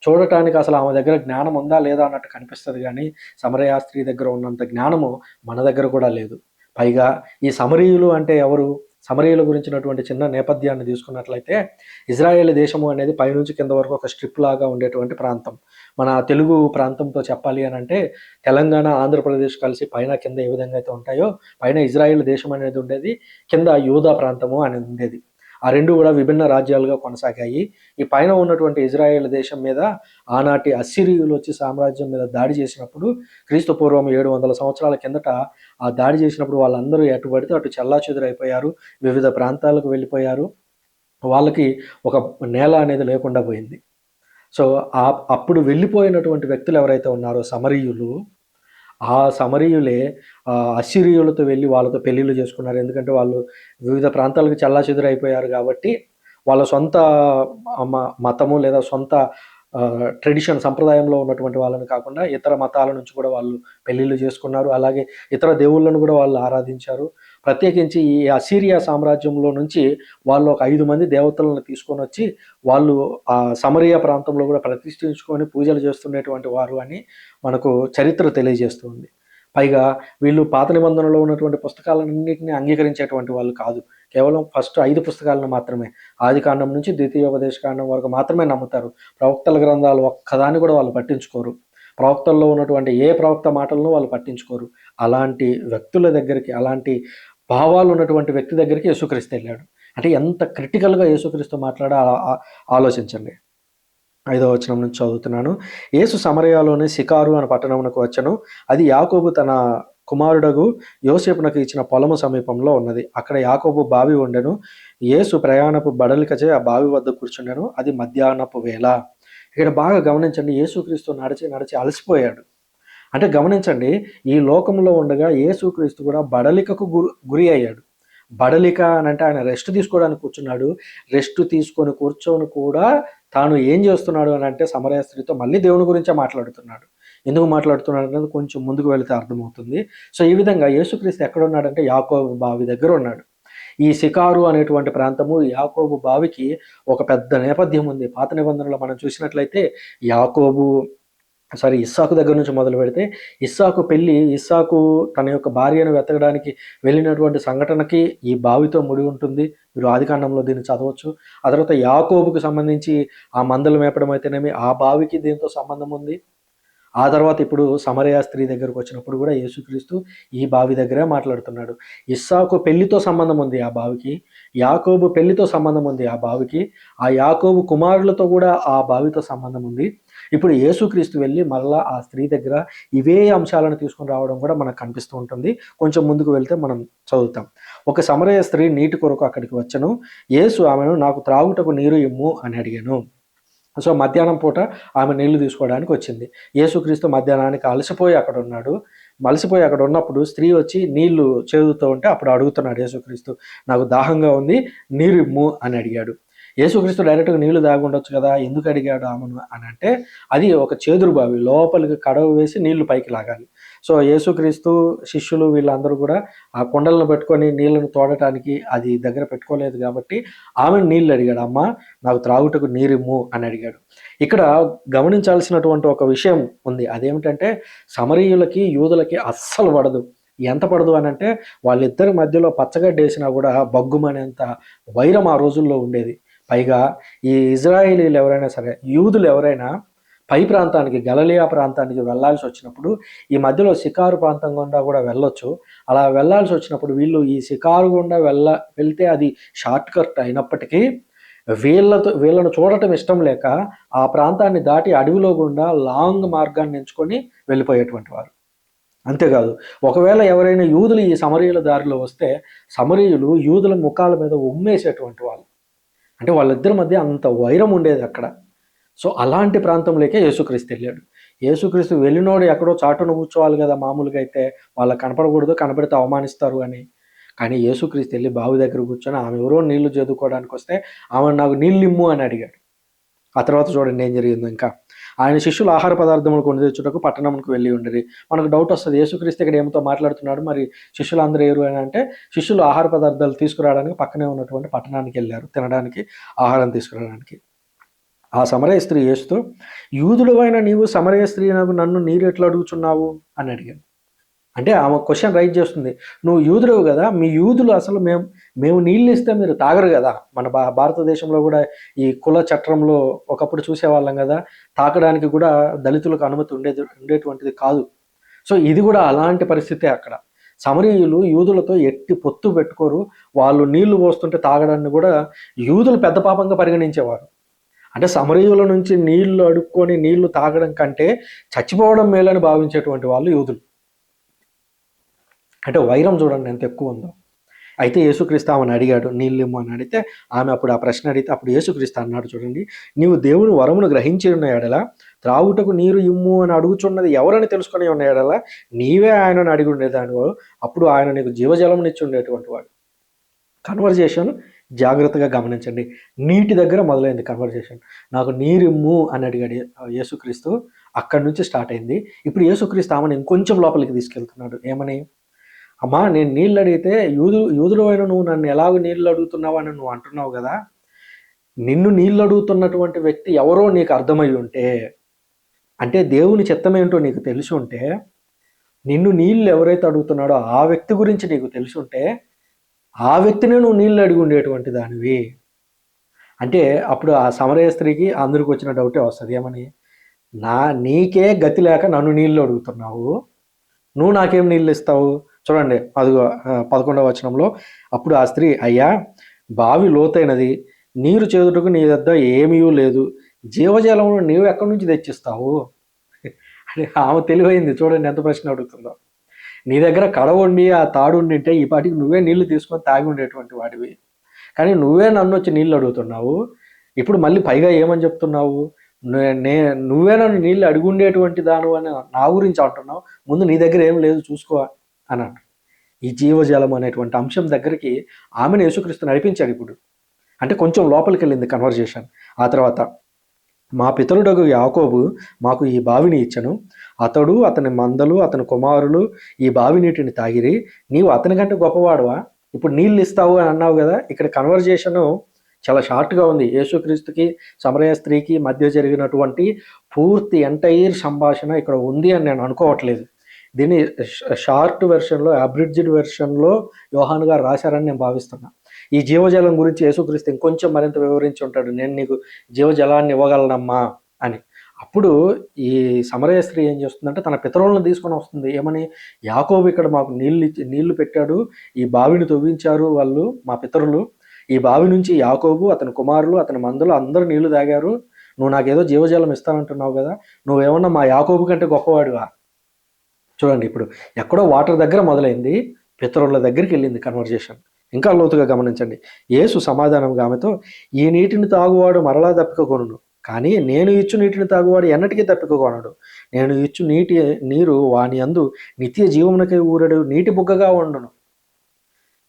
చూడటానికి అసలు ఆమె దగ్గర జ్ఞానం ఉందా లేదా అన్నట్టు కనిపిస్తది గానీ, సమరయ స్త్రీ దగ్గర ఉన్నంత జ్ఞానము మన దగ్గర కూడా లేదు. పైగా ఈ సమరీయులు అంటే ఎవరు? సమరీయుల గురించినటువంటి చిన్న నేపథ్యాన్ని తీసుకున్నట్లయితే, ఇజ్రాయేల్ దేశము అనేది పైనుంచి కింద వరకు ఒక స్ట్రిప్ లాగా ఉండేటువంటి ప్రాంతం. మన తెలుగు ప్రాంతంతో చెప్పాలి అనంటే, తెలంగాణ, ఆంధ్రప్రదేశ్ కలిసి పైన కింద ఏ విధంగా అయితే ఉంటాయో, పైన ఇజ్రాయేల్ దేశం అనేది ఉండేది, కింద యూదా ప్రాంతము అనేది ఉండేది. ఆ 2 కూడా విభిన్న రాజ్యాలుగా కొనసాగాయి. ఈ పైన ఉన్నటువంటి ఇజ్రాయేల్ దేశం మీద ఆనాటి అస్సిరీయులు వచ్చి సామ్రాజ్యం మీద దాడి చేసినప్పుడు, క్రీస్తు పూర్వం 700 సంవత్సరాల కిందట ఆ దాడి చేసినప్పుడు వాళ్ళందరూ ఎటు పడితే అటు చెల్లాచెదురైపోయారు. వివిధ ప్రాంతాలకు వెళ్ళిపోయారు. వాళ్ళకి ఒక నేల అనేది లేకుండా పోయింది. సో, అప్పుడు వెళ్ళిపోయినటువంటి వ్యక్తులు ఎవరైతే ఉన్నారో సమరీయులు, ఆ సమరీయులే అశ్షూరీయులతో వెళ్ళి వాళ్ళతో పెళ్ళిళ్ళు చేసుకున్నారు. ఎందుకంటే వాళ్ళు వివిధ ప్రాంతాలకు చెల్లాచెదురైపోయారు కాబట్టి, వాళ్ళ సొంత మతము లేదా సొంత ట్రెడిషన్ సంప్రదాయంలో ఉన్నటువంటి వాళ్ళని కాకుండా ఇతర మతాల నుంచి కూడా వాళ్ళు పెళ్ళిళ్ళు చేసుకున్నారు. అలాగే ఇతర దేవుళ్ళను కూడా వాళ్ళు ఆరాధించారు. ప్రత్యేకించి ఈ అసీరియా సామ్రాజ్యంలో నుంచి వాళ్ళు ఒక 5 మంది దేవతలను తీసుకొనొచ్చి వాళ్ళు సమరియా ప్రాంతంలో కూడా ప్రతిష్ఠించుకొని పూజలు చేస్తున్నటువంటి వారు అని మనకు చరిత్ర తెలియజేస్తుంది. పైగా వీళ్ళు పాత నిబంధనలో ఉన్నటువంటి పుస్తకాలన్నిటిని అంగీకరించేటువంటి వాళ్ళు కాదు. కేవలం ఫస్ట్ 5 పుస్తకాలను మాత్రమే, ఆదికాండం నుంచి ద్వితీయోపదేశకాండం వరకు మాత్రమే నమ్ముతారు. ప్రవక్తల గ్రంథాలు ఒక్కదాన్ని కూడా వాళ్ళు పట్టించుకోరు. ప్రవక్తల్లో ఉన్నటువంటి ఏ ప్రవక్త మాటలను వాళ్ళు పట్టించుకోరు. అలాంటి వ్యక్తుల దగ్గరికి, అలాంటి భావాలు ఉన్నటువంటి వ్యక్తి దగ్గరికి యేసుక్రీస్తు వెళ్ళాడు. అంటే ఎంత క్రిటికల్‌గా యేసుక్రీస్తు మాట్లాడాలో ఆలోచించండి. 5వ వచనం నుంచి చదువుతున్నాను. యేసు సమరయలోని సికారు అనే పట్టణమునకు వచ్చెను. అది యాకోబు తన కుమారుడగు యోసేపునకు ఇచ్చిన పొలము సమీపంలో ఉన్నది. అక్కడ యాకోబు బావి ఉండెను. యేసు ప్రయాణపు బడలికచే ఆ బావి వద్ద కూర్చుండెను. అది మధ్యాహ్నపు వేళ. ఇక్కడ బాగా గమనించండి, యేసుక్రీస్తు నడిచి అలసిపోయాడు. అంటే గమనించండి, ఈ లోకంలో ఉండగా యేసుక్రీస్తు కూడా బడలికకు గురి అయ్యాడు. బడలిక అనంటే ఆయన రెస్ట్ తీసుకోవడానికి కూర్చున్నాడు. రెస్ట్ తీసుకొని కూర్చొని కూడా తాను ఏం చేస్తున్నాడు అనంటే సమరయ స్త్రీతో మళ్ళీ దేవుని గురించే మాట్లాడుతున్నాడు. ఎందుకు మాట్లాడుతున్నాడు అనేది కొంచెం ముందుకు వెళితే అర్థమవుతుంది. సో, ఈ విధంగా యేసుక్రీస్తు ఎక్కడున్నాడంటే యాకోబు బావి దగ్గర ఉన్నాడు. ఈ సికారు అనేటువంటి ప్రాంతము యాకోబు బావికి ఒక పెద్ద నేపథ్యం ఉంది. పాత నిబంధనలో మనం చూసినట్లయితే ఇస్సాకు దగ్గర నుంచి మొదలు పెడితే ఇస్సాకు తన యొక్క భార్యను వెతకడానికి వెళ్ళినటువంటి సంఘటనకి ఈ బావితో ముడి ఉంటుంది. మీరు ఆదికాండంలో దీన్ని చదవచ్చు. ఆ తర్వాత యాకోబుకు సంబంధించి ఆ మందలు మేపడం అయితేనేమి ఆ బావికి దీంతో సంబంధం ఉంది. ఆ తర్వాత ఇప్పుడు సమరయ స్త్రీ దగ్గరకు వచ్చినప్పుడు కూడా యేసుక్రీస్తు ఈ బావి దగ్గరే మాట్లాడుతున్నాడు. ఇస్సాకు పెళ్లితో సంబంధం ఉంది ఆ బావికి, యాకోబు పెళ్లితో సంబంధం ఉంది ఆ బావికి, ఆ యాకోబు కుమారులతో కూడా ఆ బావితో సంబంధం ఉంది. ఇప్పుడు యేసుక్రీస్తు వెళ్ళి మళ్ళా ఆ స్త్రీ దగ్గర ఇవే అంశాలను తీసుకొని రావడం కూడా మనకు కనిపిస్తూ ఉంటుంది. కొంచెం ముందుకు వెళ్తే మనం చదువుతాం. ఒక సమరయ స్త్రీ నీటి కొరకు అక్కడికి వచ్చెను. యేసు ఆమెను, నాకు త్రాగుటకు నీరు ఇమ్ము అని అడిగాను. సో, మధ్యాహ్నం పూట ఆమె నీళ్లు తీసుకోవడానికి వచ్చింది. యేసుక్రీస్తు మధ్యాహ్నానికి అలసిపోయి అక్కడ ఉన్నాడు. అక్కడ ఉన్నప్పుడు స్త్రీ వచ్చి నీళ్లు చేదుతూ ఉంటే అప్పుడు అడుగుతున్నాడు యేసుక్రీస్తు, నాకు దాహంగా ఉంది, నీరు ఇమ్ము అని అడిగాడు. యేసుక్రీస్తు డైరెక్ట్‌గా నీళ్లు తాగుండొచ్చు కదా, ఎందుకు అడిగాడు ఆమెను అని అంటే, అది ఒక చేదురు బావి, లోపలికి కడవ వేసి నీళ్లు పైకి లాగాలి. సో, యేసుక్రీస్తు శిష్యులు వీళ్ళందరూ కూడా ఆ కుండలను పెట్టుకొని నీళ్లను తోడటానికి అది దగ్గర పెట్టుకోలేదు కాబట్టి ఆమెను నీళ్లు అడిగాడు. అమ్మా, నాకు త్రాగుటకు నీరిమ్ము అని అడిగాడు. ఇక్కడ గమనించాల్సినటువంటి ఒక విషయం ఉంది. అదేమిటంటే సమరీయులకి, యూదులకి అస్సలు పడదు. ఎంత పడదు అనంటే, వాళ్ళిద్దరి మధ్యలో పచ్చగడ్డేసినా కూడా బగ్గుమనేంత వైరం ఆ రోజుల్లో ఉండేది. పైగా ఈ ఇజ్రాయేలీలు ఎవరైనా సరే, యూదులు ఎవరైనా పై ప్రాంతానికి, గలిలయ ప్రాంతానికి వెళ్ళాల్సి వచ్చినప్పుడు ఈ మధ్యలో సికారు ప్రాంతం గుండా కూడా వెళ్ళొచ్చు. అలా వెళ్ళాల్సి వచ్చినప్పుడు వీళ్ళు ఈ సికారు గుండా వెళ్తే అది షార్ట్ కట్ అయినప్పటికీ వీళ్ళను చూడటం ఇష్టం లేక ఆ ప్రాంతాన్ని దాటి అడవిలో గుండా లాంగ్ మార్గాన్ని ఎంచుకొని వెళ్ళిపోయేటువంటి వారు. అంతేకాదు, ఒకవేళ ఎవరైనా యూదులు ఈ సమరీయుల దారిలో వస్తే సమరీయులు యూదుల ముఖాల మీద ఉమ్మేసేటువంటి వాళ్ళు. అంటే వాళ్ళిద్దరి మధ్య అంత వైరం ఉండేది అక్కడ. సో, అలాంటి ప్రాంతంలోకే యేసుక్రీస్తు వెళ్ళాడు. యేసుక్రీస్తు వెళ్ళినోడు ఎక్కడో చాటున కూర్చోవాలి కదా, మామూలుగా అయితే వాళ్ళకి కనపడకూడదు, కనపడితే అవమానిస్తారు అని. కానీ యేసుక్రీస్తు వెళ్ళి బావి దగ్గర కూర్చొని ఆమె ఎవరో నీళ్లు చదువుకోవడానికి వస్తే ఆమె నాకు నీళ్ళు ఇమ్ము అని అడిగాడు. ఆ తర్వాత చూడండి ఏం జరిగిందో. ఇంకా ఆయన శిష్యులు ఆహార పదార్థములు కొని తెచ్చుటకు పట్టణంకు వెళ్ళి ఉండిరి. మనకు డౌట్ వస్తుంది, యేసుక్రీస్తు ఇక్కడ ఏమితో మాట్లాడుతున్నాడు, మరి శిష్యులు అందరూ ఏరు అని అంటే, శిష్యులు ఆహార పదార్థాలు తీసుకురావడానికి పక్కనే ఉన్నటువంటి పట్టణానికి వెళ్ళారు, తినడానికి, ఆహారం తీసుకురావడానికి. ఆ సమరయ స్త్రీ యేసుతో, యూదుడవైన నీవు సమరయ స్త్రీ నన్ను నీరు ఎట్లా అడుగుచున్నావు అని అడిగాను. అంటే ఆమె క్వశ్చన్ రైజ్ చేస్తుంది, నువ్వు యూదుడవు కదా, మీ యూదులు అసలు మేము నీళ్ళు ఇస్తే మీరు తాగరు కదా. మన భారతదేశంలో కూడా ఈ కుల చట్టంలో ఒకప్పుడు చూసేవాళ్ళం కదా, తాకడానికి కూడా దళితులకు అనుమతి ఉండేటువంటిది కాదు. సో ఇది కూడా అలాంటి పరిస్థితే అక్కడ. సమరీయులు యూదులతో ఎట్టి పొత్తు పెట్టుకోరు, వాళ్ళు నీళ్లు పోస్తుంటే తాగడాన్ని కూడా యూదులు పెద్ద పాపంగా పరిగణించేవారు. అంటే సమరీయుల నుంచి నీళ్లు అడుక్కొని నీళ్లు తాగడం కంటే చచ్చిపోవడం మేలని భావించేటువంటి వాళ్ళు యూదులు. అంటే వైరం చూడండి ఎంత ఎక్కువ ఉందో. అయితే యేసుక్రీస్తు ఆమెను అడిగాడు, నీళ్ళు ఇమ్ము అని అడిగితే ఆమె అప్పుడు ఆ ప్రశ్న అడిగితే అప్పుడు యేసుక్రీస్తు అన్నాడు, చూడండి, నీవు దేవుని వరమును గ్రహించి ఉన్న ఎడల త్రాగుటకు నీరు ఇమ్ము అని అడుగుచున్నది ఎవరని తెలుసుకొని ఉన్న ఎడల నీవే ఆయనను అడిగి ఉండేదానివాడు, అప్పుడు ఆయన నీకు జీవజలమునిచ్చి ఉండేటువంటి వాడు. కన్వర్జేషన్ జాగ్రత్తగా గమనించండి. నీటి దగ్గర మొదలైంది కన్వర్జేషన్. నాకు నీరిమ్ము అని అడిగాడు యేసుక్రీస్తు, అక్కడి నుంచి స్టార్ట్ అయింది. ఇప్పుడు యేసుక్రీస్తు ఆమెను ఇంకొంచెం లోపలికి తీసుకెళ్తున్నాడు. ఏమని, అమ్మా నేను నీళ్ళు అడిగితే యూదుడు అయిన నువ్వు నన్ను ఎలాగో నీళ్ళు అడుగుతున్నావు అని నువ్వు అంటున్నావు కదా, నిన్ను నీళ్ళు అడుగుతున్నటువంటి వ్యక్తి ఎవరో నీకు అర్థమై ఉంటే, అంటే దేవుని చిత్తమేంటో నీకు తెలిసి ఉంటే, నిన్ను నీళ్ళు ఎవరైతే అడుగుతున్నాడో ఆ వ్యక్తి గురించి నీకు తెలిసి ఉంటే, ఆ వ్యక్తినే నువ్వు నీళ్ళు అడిగి ఉండేటువంటి దానివి. అంటే అప్పుడు ఆ సమరయ స్త్రీకి అందరికి వచ్చిన డౌటే వస్తుంది, ఏమని, నీకే గతి లేక నన్ను నీళ్ళు అడుగుతున్నావు, నువ్వు నాకేం నీళ్ళు ఇస్తావు. చూడండి అదిగో 11వ వచనంలో, అప్పుడు ఆ స్త్రీ, అయ్యా బావి లోతైనది, నీరు చేదుటకు నీ వద్ద ఏమీ లేదు, జీవజలమును నీవు ఎక్కడి నుంచి తెచ్చిస్తావు అని ఆమె తెలివైంది. చూడండి ఎంత ప్రశ్న అడుగుతుందో. నీ దగ్గర కడ ఉండి ఆ తాడు ఉండింటే ఈ పాటికి నువ్వే నీళ్లు తీసుకొని తాగి ఉండేటువంటి వాడివి, కానీ నువ్వే నన్ను వచ్చి నీళ్ళు అడుగుతున్నావు. ఇప్పుడు మళ్ళీ పైగా ఏమని చెప్తున్నావు, నువ్వే నన్ను నీళ్ళు అడుగుండేటువంటి దాను అని నా గురించి అంటున్నావు, ముందు నీ దగ్గర ఏం లేదు చూసుకో అని అంటారు. ఈ జీవజలం అనేటువంటి అంశం దగ్గరికి ఆమెను యేసుక్రీస్తు నడిపించాడు. ఇప్పుడు అంటే కొంచెం లోపలికి వెళ్ళింది కన్వర్జేషన్. ఆ తర్వాత, మా పితరుడగు యాకోబు మాకు ఈ బావిని ఇచ్చను, అతడు అతని మందలు అతని కుమారులు ఈ బావి నీటిని తాగిరి, నీవు అతని కంటే గొప్పవాడువా, ఇప్పుడు నీళ్ళు ఇస్తావు అని అన్నావు కదా. ఇక్కడ కన్వర్జేషను చాలా షార్ట్గా ఉంది. యేసుక్రీస్తుకి సమరయ స్త్రీకి మధ్య జరిగినటువంటి పూర్తి ఎంటైర్ సంభాషణ ఇక్కడ ఉంది అని నేను అనుకోవట్లేదు. దీన్ని షార్ట్ వెర్షన్లో, అబ్రిడ్జ్డ్ వెర్షన్లో యోహాను గారు రాశారని నేను భావిస్తున్నా. ఈ జీవజలం గురించి యేసుక్రీస్తు ఇంకొంచెం మరింత వివరించి ఉంటాడు, నేను నీకు జీవజలాన్ని ఇవ్వగలనమ్మా అని. అప్పుడు ఈ సమరయ స్త్రీ ఏం చేస్తుందంటే తన పితరులను తీసుకొని వస్తుంది. ఏమని, యాకోబు ఇక్కడ మాకు నీళ్లు పెట్టాడు, ఈ బావిని తవ్వించారు వాళ్ళు మా పితరులు, ఈ బావి నుంచి యాకోబు అతని కుమారులు అతని మందులు అందరూ నీళ్లు తాగారు, నువ్వు నాకేదో జీవజలం ఇస్తానంటున్నావు కదా, నువ్వేమన్నా మా యాకోబు కంటే గొప్పవాడివా. చూడండి ఇప్పుడు ఎక్కడో వాటర్ దగ్గర మొదలైంది, పితరుల దగ్గరికి వెళ్ళింది కన్వర్జేషన్. ఇంకా లోతుగా గమనించండి. యేసు సమాధానంగా ఆమెతో, ఈ నీటిని తాగువాడు మరలా దప్పికొనును, కానీ నేను ఇచ్చు నీటిని తాగువాడు ఎన్నటికీ దప్పికొనడు. నేను ఇచ్చు నీరు వాని అందు నిత్య జీవమునకై ఊరడు నీటి బుగ్గగా ఉండును.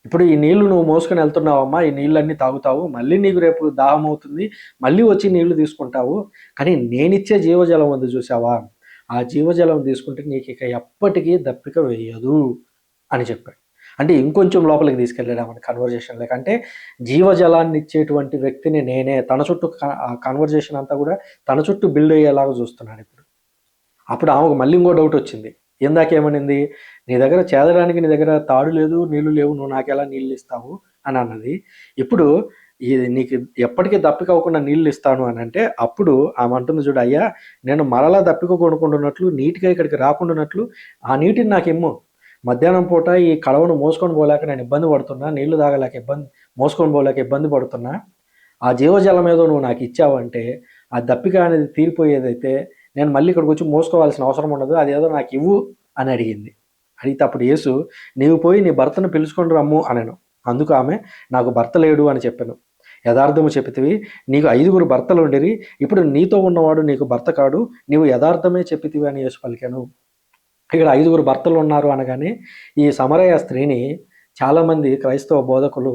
ఇప్పుడు ఈ నీళ్లు నువ్వు మోసుకొని వెళ్తున్నావమ్మా, ఈ నీళ్ళన్నీ తాగుతావు, మళ్ళీ నీకు రేపు దాహం అవుతుంది, మళ్ళీ వచ్చి నీళ్లు తీసుకుంటావు, కానీ నేనిచ్చే జీవజలం ఉంది చూసావా, ఆ జీవజలం తీసుకుంటే నీకు ఇక ఎప్పటికీ దప్పిక వేయదు అని చెప్పాడు. అంటే ఇంకొంచెం లోపలికి తీసుకెళ్ళాడు మన కన్వర్జేషన్ లేక. అంటే జీవజలాన్ని ఇచ్చేటువంటి వ్యక్తిని నేనే, తన చుట్టూ కన్వర్జేషన్ అంతా కూడా తన చుట్టూ బిల్డ్ అయ్యేలాగా చూస్తున్నాడు ఇప్పుడు. అప్పుడు ఆమెకు మళ్ళీ ఇంకో డౌట్ వచ్చింది. ఇందాకేమనింది, నీ దగ్గర చేదడానికి నీ దగ్గర తాడు లేదు, నీళ్లు లేవు, నువ్వు నాకెలా నీళ్ళు ఇస్తావు అని అన్నది. ఇప్పుడు ఇది నీకు ఎప్పటికీ దప్పిక అవ్వకుండా నీళ్ళు ఇస్తాను అని అంటే, అప్పుడు ఆమె అంటుంది చూడు, అయ్యా నేను మరలా దప్పిక కొనుక్కుంటున్నట్లు నీటిగా ఇక్కడికి రాకుండానట్లు ఆ నీటిని నాకు ఇమ్ము, మధ్యాహ్నం పూట ఈ కడవను మోసుకొని పోలేక నేను ఇబ్బంది పడుతున్నా, నీళ్లు తాగలేక మోసుకొని పోలేక ఇబ్బంది పడుతున్నా, ఆ జీవజలం ఏదో నువ్వు నాకు ఇచ్చావంటే ఆ దప్పిక అనేది తీరిపోయేదైతే నేను మళ్ళీ ఇక్కడికి వచ్చి మోసుకోవాల్సిన అవసరం ఉండదు, అదేదో నాకు ఇవ్వు అని అడిగింది. అడిగితే అప్పుడు యేసు, నీవు పోయి నీ భర్తను పిలుచుకొని రమ్ము అనెను. అందుకు ఆమె, నాకు భర్త లేడు అని చెప్పాను. యథార్థము చెప్పితివి. నీకు 5 భర్తలు ఉండిరి, ఇప్పుడు నీతో ఉన్నవాడు నీకు భర్త కాడు, నీవు యథార్థమే చెప్పితివి అని యేసు పలికాను. ఇక్కడ 5 భర్తలు ఉన్నారు అనగానే ఈ సమరయ స్త్రీని చాలామంది క్రైస్తవ బోధకులు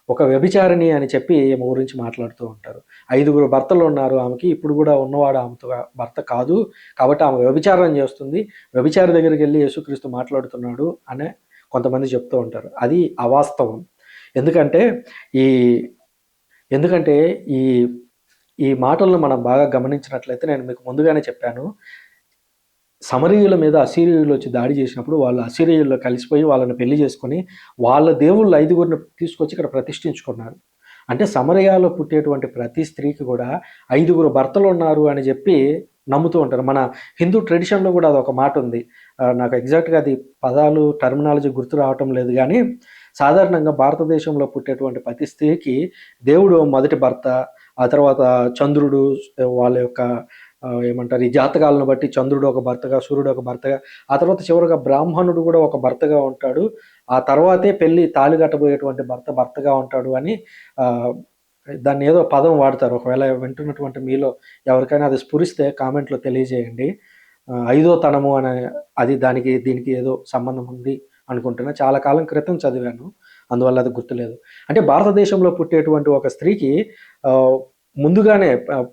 ఒక వ్యభిచారిణి అని చెప్పి ఈమె గురించి మాట్లాడుతూ ఉంటారు. 5 భర్తలు ఉన్నారు ఆమెకి, ఇప్పుడు కూడా ఉన్నవాడు ఆమెతో భర్త కాదు, కాబట్టి ఆమె వ్యభిచారం చేస్తుంది, వ్యభిచారి దగ్గరికి వెళ్ళి యేసుక్రీస్తు మాట్లాడుతున్నాడు అనే కొంతమంది చెప్తూ ఉంటారు. అది అవాస్తవం. ఎందుకంటే ఈ ఎందుకంటే ఈ ఈ మాటలను మనం బాగా గమనించినట్లయితే నేను మీకు ముందుగానే చెప్పాను. సమరీయుల మీద అసీరియులు వచ్చి దాడి చేసినప్పుడు వాళ్ళు అసీరియుల్లో కలిసిపోయి వాళ్ళని పెళ్లి చేసుకొని వాళ్ళ దేవుళ్ళు 5 తీసుకొచ్చి ఇక్కడ ప్రతిష్ఠించుకున్నారు. అంటే సమరయాలో పుట్టేటువంటి ప్రతి స్త్రీకి కూడా 5 భర్తలు ఉన్నారు అని చెప్పి నమ్ముతూ ఉంటారు. మన హిందూ ట్రెడిషన్లో కూడా అదొక మాట ఉంది. నాకు ఎగ్జాక్ట్గా అది పదాలు టర్మినాలజీ గుర్తు రావటం లేదు, కానీ సాధారణంగా భారతదేశంలో పుట్టేటువంటి ప్రతి స్త్రీకి దేవుడు మొదటి భర్త, ఆ తర్వాత చంద్రుడు వాళ్ళ యొక్క ఏమంటారు ఈ జాతకాలను బట్టి చంద్రుడు ఒక భర్తగా, సూర్యుడు ఒక భర్తగా, ఆ తర్వాత చివరిగా బ్రాహ్మణుడు కూడా ఒక భర్తగా ఉంటాడు, ఆ తర్వాతే పెళ్ళి తాళి కట్టబోయేటువంటి భర్తగా ఉంటాడు అని దాన్ని ఏదో పదం వాడతారు. ఒకవేళ వింటున్నటువంటి మీలో ఎవరికైనా అది స్ఫురిస్తే కామెంట్లో తెలియజేయండి. 5వ తనము అనే అది దీనికి ఏదో సంబంధం ఉంది అనుకుంటున్నా. చాలా కాలం క్రితం చదివాను, అందువల్ల అది గుర్తులేదు. అంటే భారతదేశంలో పుట్టేటువంటి ఒక స్త్రీకి ముందుగానే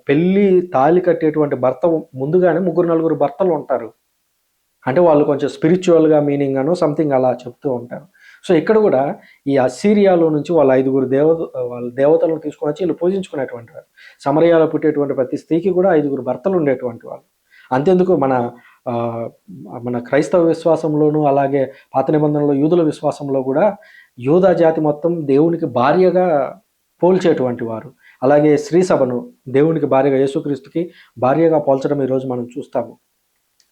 పెళ్ళి తాళి కట్టేటువంటి భర్త ముందుగానే 3-4 భర్తలు ఉంటారు. అంటే వాళ్ళు కొంచెం స్పిరిచువల్గా మీనింగ్ అనో సంథింగ్ అలా చెప్తూ ఉంటారు. సో ఇక్కడ కూడా ఈ అసీరియాలో నుంచి వాళ్ళ 5 వాళ్ళ దేవతలను తీసుకొని వచ్చి వీళ్ళు పూజించుకునేటువంటి వారు. సమరయాలో పుట్టేటువంటి ప్రతి స్త్రీకి కూడా 5 భర్తలు ఉండేటువంటి వాళ్ళు. అంతెందుకు మన క్రైస్తవ విశ్వాసంలోనూ అలాగే పాత నిబంధనలో యూదుల విశ్వాసంలో కూడా యూదా జాతి మొత్తం దేవునికి భార్యగా పోల్చేటువంటి వారు. అలాగే స్త్రీ సభను దేవునికి భార్యగా, యేసుక్రీస్తుకి భార్యగా పోల్చడం ఈరోజు మనం చూస్తాము.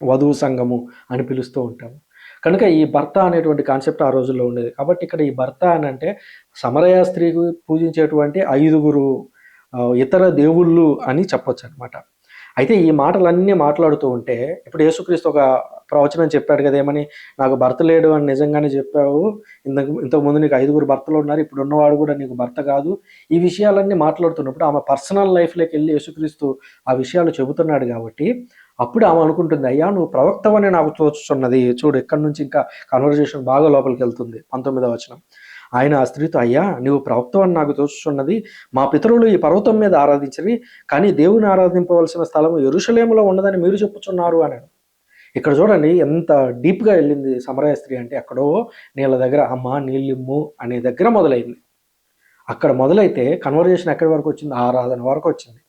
వధువు సంఘము అని పిలుస్తూ ఉంటాము. కనుక ఈ భర్త అనేటువంటి కాన్సెప్ట్ ఆ రోజుల్లో ఉండేది. కాబట్టి ఇక్కడ ఈ భర్త అని అంటే సమరయ స్త్రీకి పూజించేటువంటి 5 ఇతర దేవుళ్ళు అని చెప్పొచ్చు అనమాట. అయితే ఈ మాటలన్నీ మాట్లాడుతూ ఉంటే ఇప్పుడు యేసుక్రీస్తు ఒక ప్రవచనం చెప్పాడు కదా, ఏమని, నాకు భర్త లేడు అని నిజంగానే చెప్పావు, ఇంతకుముందు నీకు 5 భర్తలు ఉన్నారు, ఇప్పుడు ఉన్నవాడు కూడా నీకు భర్త కాదు. ఈ విషయాలన్నీ మాట్లాడుతున్నప్పుడు ఆమె పర్సనల్ లైఫ్లోకి వెళ్ళి యేసుక్రీస్తు ఆ విషయాలు చెబుతున్నాడు కాబట్టి అప్పుడు ఆమె అనుకుంటుంది, అయ్యా నువ్వు ప్రవక్తవని నాకు తోచుచున్నది. చూడు, ఇక్కడ నుంచి ఇంకా కన్వర్జేషన్ బాగా లోపలికి వెళ్తుంది. 19వ వచనం, ఆయన ఆ స్త్రీతో, అయ్యా నీవు ప్రవక్తవని నాకు తోచుచున్నది, మా పితరులు ఈ పర్వతం మీద ఆరాధించరి, కానీ దేవుని ఆరాధింపవలసిన స్థలము యెరూషలేములో ఉన్నదని మీరు చెప్పుచున్నారు అన్నాడు. ఇక్కడ చూడండి ఎంత డీప్గా వెళ్ళింది సమరయ స్త్రీ అంటే, ఎక్కడో నీళ్ళ దగ్గర అమ్మ నీళ్ళిమ్ము అనే దగ్గర మొదలైంది. అక్కడ మొదలైతే కన్వర్జేషన్ ఎక్కడి వరకు వచ్చింది, ఆరాధన వరకు వచ్చింది.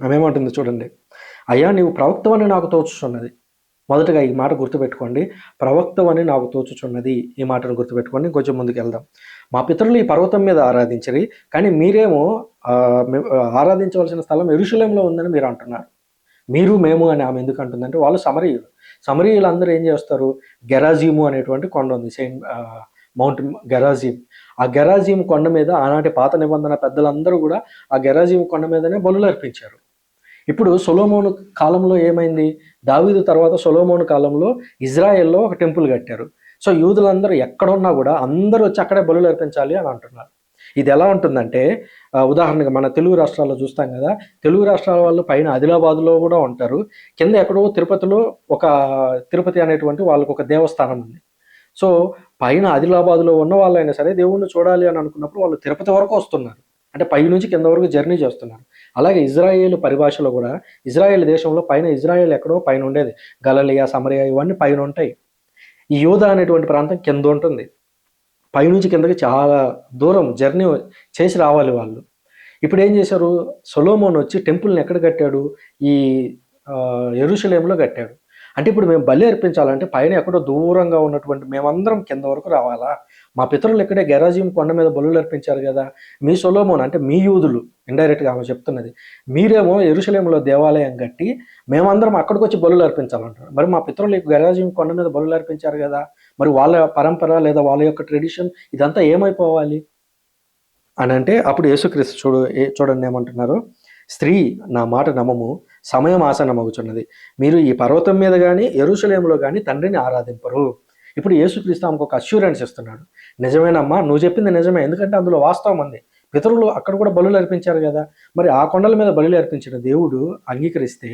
ఆమె ఏమంటుంది చూడండి, అయ్యా నీవు ప్రవక్తవని నాకు తోచుచున్నది. మొదటగా ఈ మాట గుర్తుపెట్టుకోండి, ప్రవక్తవని నాకు తోచుచున్నది. ఈ మాటను గుర్తుపెట్టుకోండి. కొంచెం ముందుకు వెళ్దాం. మా పితరులు ఈ పర్వతం మీద ఆరాధించరి, కానీ మీరేమో ఆరాధించవలసిన స్థలం యెరూషలేములో ఉందని మీరు అంటున్నారు. మేము అని ఆమె ఎందుకు అంటుందంటే, వాళ్ళు సమరీయులు అందరూ ఏం చేస్తారు, గెరాజీము అనేటువంటి కొండ ఉంది, మౌంట్ గెరాజీం. ఆ గెరాజీం కొండ మీద ఆనాటి పాత నిబంధన పెద్దలందరూ కూడా ఆ గెరాజీం కొండ మీదనే బలులు అర్పించారు. ఇప్పుడు సొలొమోను కాలంలో ఏమైంది, దావీదు తర్వాత సొలొమోను కాలంలో ఇజ్రాయెల్లో ఒక టెంపుల్ కట్టారు. సో యూదులందరూ ఎక్కడున్నా కూడా అందరూ వచ్చి అక్కడే బలులు అర్పించాలి అని అంటున్నారు. ఇది ఎలా ఉంటుందంటే, ఉదాహరణగా మన తెలుగు రాష్ట్రాల్లో చూస్తాం కదా, తెలుగు రాష్ట్రాల వాళ్ళు పైన ఆదిలాబాద్లో కూడా ఉంటారు, కింద ఎక్కడో తిరుపతిలో తిరుపతి అనేటువంటి వాళ్ళకు ఒక దేవస్థానం ఉంది. సో పైన ఆదిలాబాద్లో ఉన్న వాళ్ళైనా సరే దేవుణ్ణి చూడాలి అని అనుకున్నప్పుడు వాళ్ళు తిరుపతి వరకు వస్తున్నారు, అంటే పై నుంచి కింద వరకు జర్నీ చేస్తున్నారు. అలాగే ఇజ్రాయేల్ పరిభాషలో కూడా, ఇజ్రాయేల్ దేశంలో పైన ఇజ్రాయేల్ ఎక్కడో పైన ఉండేది, గలిలయ, సమరయ ఇవన్నీ పైన ఉంటాయి. ఈ యూదా అనేటువంటి ప్రాంతం కింద ఉంటుంది. పైనుంచి కిందకి చాలా దూరం జర్నీ చేసి రావాలి వాళ్ళు. ఇప్పుడు ఏం చేశారు, సొలొమోన్ వచ్చి టెంపుల్ని ఎక్కడ కట్టాడు, ఈ యెరూషలేములో కట్టాడు. అంటే ఇప్పుడు మేము బలి అర్పించాలంటే పైన ఎక్కడో దూరంగా ఉన్నటువంటి మేమందరం కింద వరకు రావాలా? మా పితరులు ఇక్కడే గెరాజీం కొండ మీద బలులు అర్పించారు కదా. మీ సొలొమోన్ అంటే మీ యూదులు, ఇండైరెక్ట్గా ఆమె చెప్తున్నది, మీరేమో యెరూషలేములో దేవాలయం కట్టి మేమందరం అక్కడికి వచ్చి బలులు అర్పించాలంటారు. మరి మా పితరులు గెరాజీం కొండ మీద బలులు అర్పించారు కదా, మరి వాళ్ళ పరంపర లేదా వాళ్ళ యొక్క ట్రెడిషన్ ఇదంతా ఏమైపోవాలి అని అంటే, అప్పుడు యేసుక్రీస్తు చూడండి ఏమంటున్నారు, స్త్రీ నా మాట నమ్మము, సమయం ఆసన్నమగుచున్నది, మీరు ఈ పర్వతం మీద కానీ యెరూషలేములో కానీ తండ్రిని ఆరాధింపరు. ఇప్పుడు యేసుక్రీస్తు ఆమెకు ఒక అష్యూరెన్స్ ఇస్తున్నాడు, నిజమేనమ్మా నువ్వు చెప్పింది నిజమే, ఎందుకంటే అందులో వాస్తవం ఉంది. పితరులు అక్కడ కూడా బలులు అర్పించారు కదా. మరి ఆ కొండల మీద బలులు అర్పించిన దేవుడు అంగీకరిస్తే,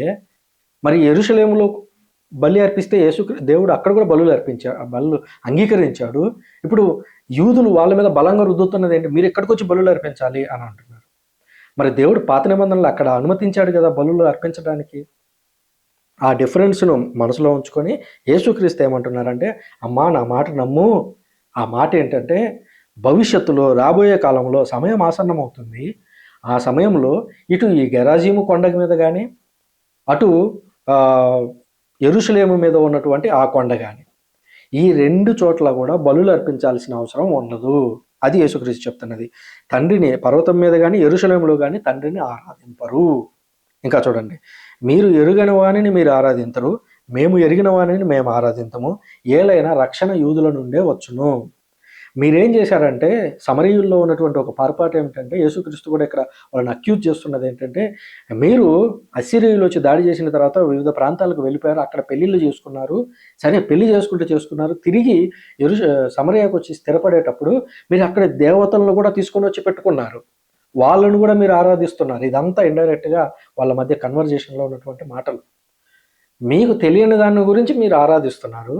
మరి యెరూషలేములో బలి అర్పిస్తే దేవుడు అక్కడ కూడా బలులు బలులు అంగీకరించాడు. ఇప్పుడు యూదులు వాళ్ళ మీద బలంగా రుద్దుతున్నది ఏంటి? మీరు ఎక్కడికి వచ్చి బలులు అర్పించాలి అని అంటున్నారు. మరి దేవుడు పాత నిబంధనలు అక్కడ అనుమతించాడు కదా బలులు అర్పించడానికి. ఆ డిఫరెన్స్ను మనసులో ఉంచుకొని యేసుక్రీస్తు ఏమంటున్నారంటే, అమ్మా నా మాట నమ్ము. ఆ మాట ఏంటంటే, భవిష్యత్తులో రాబోయే కాలంలో సమయం ఆసన్నమవుతుంది. ఆ సమయంలో ఇటు ఈ గెరాజీము కొండ మీద కానీ, అటు యెరూషలేము మీద ఉన్నటువంటి ఆ కొండ కానీ, ఈ 2 చోట్ల కూడా బలులు అర్పించాల్సిన అవసరం ఉండదు. అది యేసుక్రీస్తు చెప్తున్నది. తండ్రిని పర్వతం మీద కానీ యెరూషలేములో కానీ తండ్రిని ఆరాధింపరు. ఇంకా చూడండి, మీరు ఎరుగని వానిని మీరు ఆరాధించరు, మేము ఎరిగిన వానిని మేము ఆరాధించము, ఏలైనా రక్షణ యూదుల నుండే వచ్చును. మీరేం చేశారంటే, సమరయుల్లో ఉన్నటువంటి ఒక పొరపాటు ఏమిటంటే, యేసుక్రీస్తు కూడా ఇక్కడ వాళ్ళని అక్యూజ్ చేస్తున్నది ఏంటంటే, మీరు అసిరీయులు వచ్చి దాడి చేసిన తర్వాత వివిధ ప్రాంతాలకు వెళ్ళిపోయారు, అక్కడ పెళ్ళిళ్ళు చేసుకున్నారు. సరే పెళ్లి చేసుకున్నారు, తిరిగి సమరయకు వచ్చి స్థిరపడేటప్పుడు మీరు అక్కడ దేవతలను కూడా తీసుకొని వచ్చి పెట్టుకున్నారు, వాళ్ళను కూడా మీరు ఆరాధిస్తున్నారు. ఇదంతా ఇండైరెక్ట్గా వాళ్ళ మధ్య కన్వర్జేషన్లో ఉన్నటువంటి మాటలు. మీకు తెలియని దాని గురించి మీరు ఆరాధిస్తున్నారు,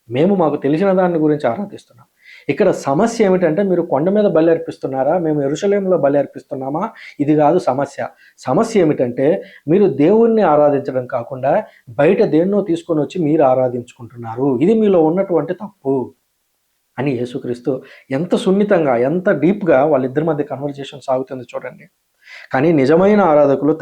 మేము మాకు తెలిసిన దాని గురించి ఆరాధిస్తున్నాం. ఇక్కడ సమస్య ఏమిటంటే, మీరు కొండ మీద బలి అర్పిస్తున్నారా, మేము యెరూషలేములో బలి అర్పిస్తున్నామా? ఇది కాదు సమస్య. సమస్య ఏమిటంటే, మీరు దేవుణ్ణి ఆరాధించడం కాకుండా బయట దేన్నో తీసుకొని వచ్చి మీరు ఆరాధించుకుంటున్నారు. ఇది మీలో ఉన్నటువంటి తప్పు అని యేసుక్రీస్తు ఎంత సున్నితంగా, ఎంత డీప్గా వాళ్ళిద్దరి మధ్య కన్వర్జేషన్ సాగుతుంది చూడండి. కానీ నిజమైన ఆరాధకులు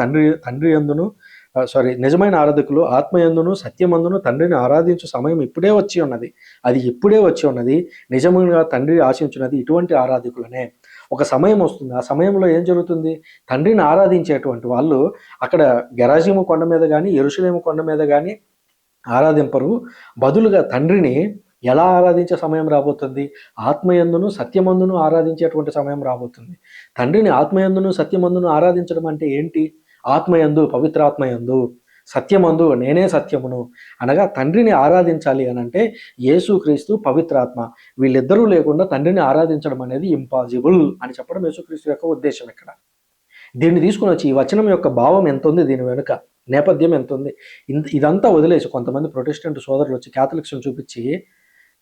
నిజమైన ఆరాధకులు ఆత్మయందును సత్యమందును తండ్రిని ఆరాధించు సమయం ఇప్పుడే వచ్చి ఉన్నది. అది ఇప్పుడే వచ్చి ఉన్నది. నిజంగా తండ్రి ఆశించున్నది ఇటువంటి ఆరాధకులనే. ఒక సమయం వస్తుంది, ఆ సమయంలో ఏం జరుగుతుంది? తండ్రిని ఆరాధించేటువంటి వాళ్ళు అక్కడ గెరాజీము కొండ మీద కానీ యెరూషలేము కొండ మీద కానీ ఆరాధింపరు. బదులుగా తండ్రిని ఎలా ఆరాధించే సమయం రాబోతుంది? ఆత్మయందును సత్యమందును ఆరాధించేటువంటి సమయం రాబోతుంది. తండ్రిని ఆత్మయందును సత్యమందును ఆరాధించడం అంటే ఏంటి? ఆత్మయందు, పవిత్రాత్మయందు, సత్యమందు, నేనే సత్యమును అనగా తండ్రిని ఆరాధించాలి అని అంటే యేసుక్రీస్తు, పవిత్రాత్మ వీళ్ళిద్దరూ లేకుండా తండ్రిని ఆరాధించడం అనేది ఇంపాసిబుల్ అని చెప్పడం యేసుక్రీస్తు యొక్క ఉద్దేశం ఇక్కడ. దీన్ని తీసుకుని వచ్చి ఈ వచనం యొక్క భావం ఎంత ఉంది, దీని వెనుక నేపథ్యం ఎంత ఉంది, ఇదంతా వదిలేసి కొంతమంది ప్రొటెస్టెంట్ సోదరులు వచ్చి క్యాథలిక్స్ని చూపించి,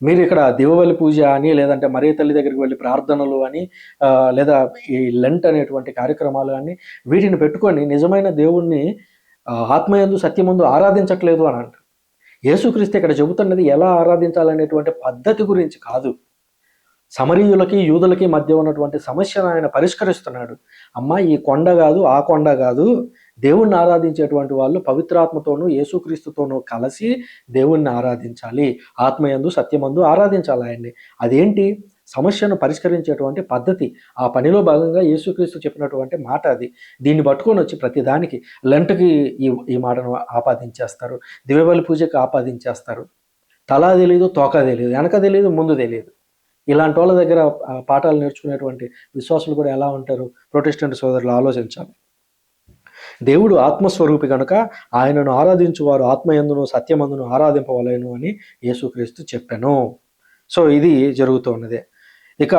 మీరు ఇక్కడ దివబలి పూజ అని, లేదంటే మరియ తల్లి దగ్గరికి వెళ్ళి ప్రార్థనలు అని, లేదా ఈ లెంట్ అనేటువంటి కార్యక్రమాలు అని వీటిని పెట్టుకొని నిజమైన దేవుణ్ణి ఆత్మయందు సత్యమందు ఆరాధించట్లేదు అని అంటారు. యేసుక్రీస్తు ఇక్కడ చెబుతున్నది ఎలా ఆరాధించాలనేటువంటి పద్ధతి గురించి కాదు, సమరీయులకి యూదులకి మధ్య ఉన్నటువంటి సమస్యను ఆయన పరిష్కరిస్తున్నాడు. అమ్మ ఈ కొండ కాదు, ఆ కొండ కాదు, దేవుణ్ణి ఆరాధించేటువంటి వాళ్ళు పవిత్రాత్మతోనూ యేసుక్రీస్తుతోనూ కలిసి దేవుణ్ణి ఆరాధించాలి, ఆత్మయందు సత్యమందు ఆరాధించాలి ఆయన్ని. అదేంటి? సమస్యను పరిష్కరించేటువంటి పద్ధతి. ఆ పనిలో భాగంగా యేసుక్రీస్తు చెప్పినటువంటి మాట అది. దీన్ని పట్టుకొని వచ్చి ప్రతిదానికి లెంట్కి ఈ మాటను ఆపాదించేస్తారు, దివ్యబలి పూజకి ఆపాదించేస్తారు. తలా తెలియదు, తోక తెలియదు, వెనక తెలియదు, ముందు తెలియదు. ఇలాంటి వాళ్ళ దగ్గర పాఠాలు నేర్చుకునేటువంటి విశ్వాసులు కూడా ఎలా ఉంటారు? ప్రొటెస్టెంట్ సోదరులు ఆలోచించాలి. దేవుడు ఆత్మస్వరూపి కనుక ఆయనను ఆరాధించువారు ఆత్మయందును సత్యమందును ఆరాధింపవలేను అని యేసుక్రీస్తు చెప్పాను. సో ఇది జరుగుతున్నదే. ఇక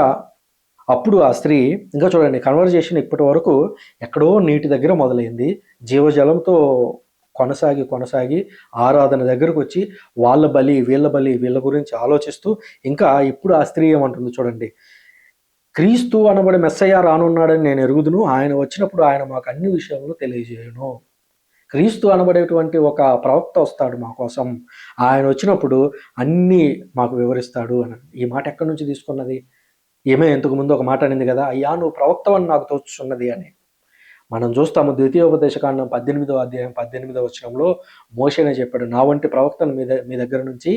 అప్పుడు ఆ స్త్రీ, ఇంకా చూడండి కన్వర్జేషన్ ఇప్పటి వరకు ఎక్కడో నీటి దగ్గర మొదలైంది, జీవజలంతో కొనసాగి ఆరాధన దగ్గరకు వచ్చి వాళ్ళ బలి వీళ్ళ గురించి ఆలోచిస్తూ, ఇంకా ఇప్పుడు ఆ స్త్రీ ఏమంటుంది చూడండి, క్రీస్తు అనబడే మెస్సయ్య రానున్నాడని నేను ఎరుగుదును, ఆయన వచ్చినప్పుడు ఆయన మాకు అన్ని విషయాలు తెలియజేయను. క్రీస్తు అనబడేటువంటి ఒక ప్రవక్త వస్తాడు మా కోసం, ఆయన వచ్చినప్పుడు అన్నీ మాకు వివరిస్తాడు అని. ఈ మాట ఎక్కడి నుంచి తీసుకున్నది? ఏమే ఇంతకు ముందు ఒక మాట అనింది కదా, అయ్యా నువ్వు ప్రవక్తవని నాకు తోచుచున్నది అని. మనం చూస్తాము ద్వితీయోపదేశకాండం 18వ అధ్యాయం 18వ వచనంలో మోషేనే చెప్పాడు, నా వంటి ప్రవక్తను మీ దగ్గర నుంచి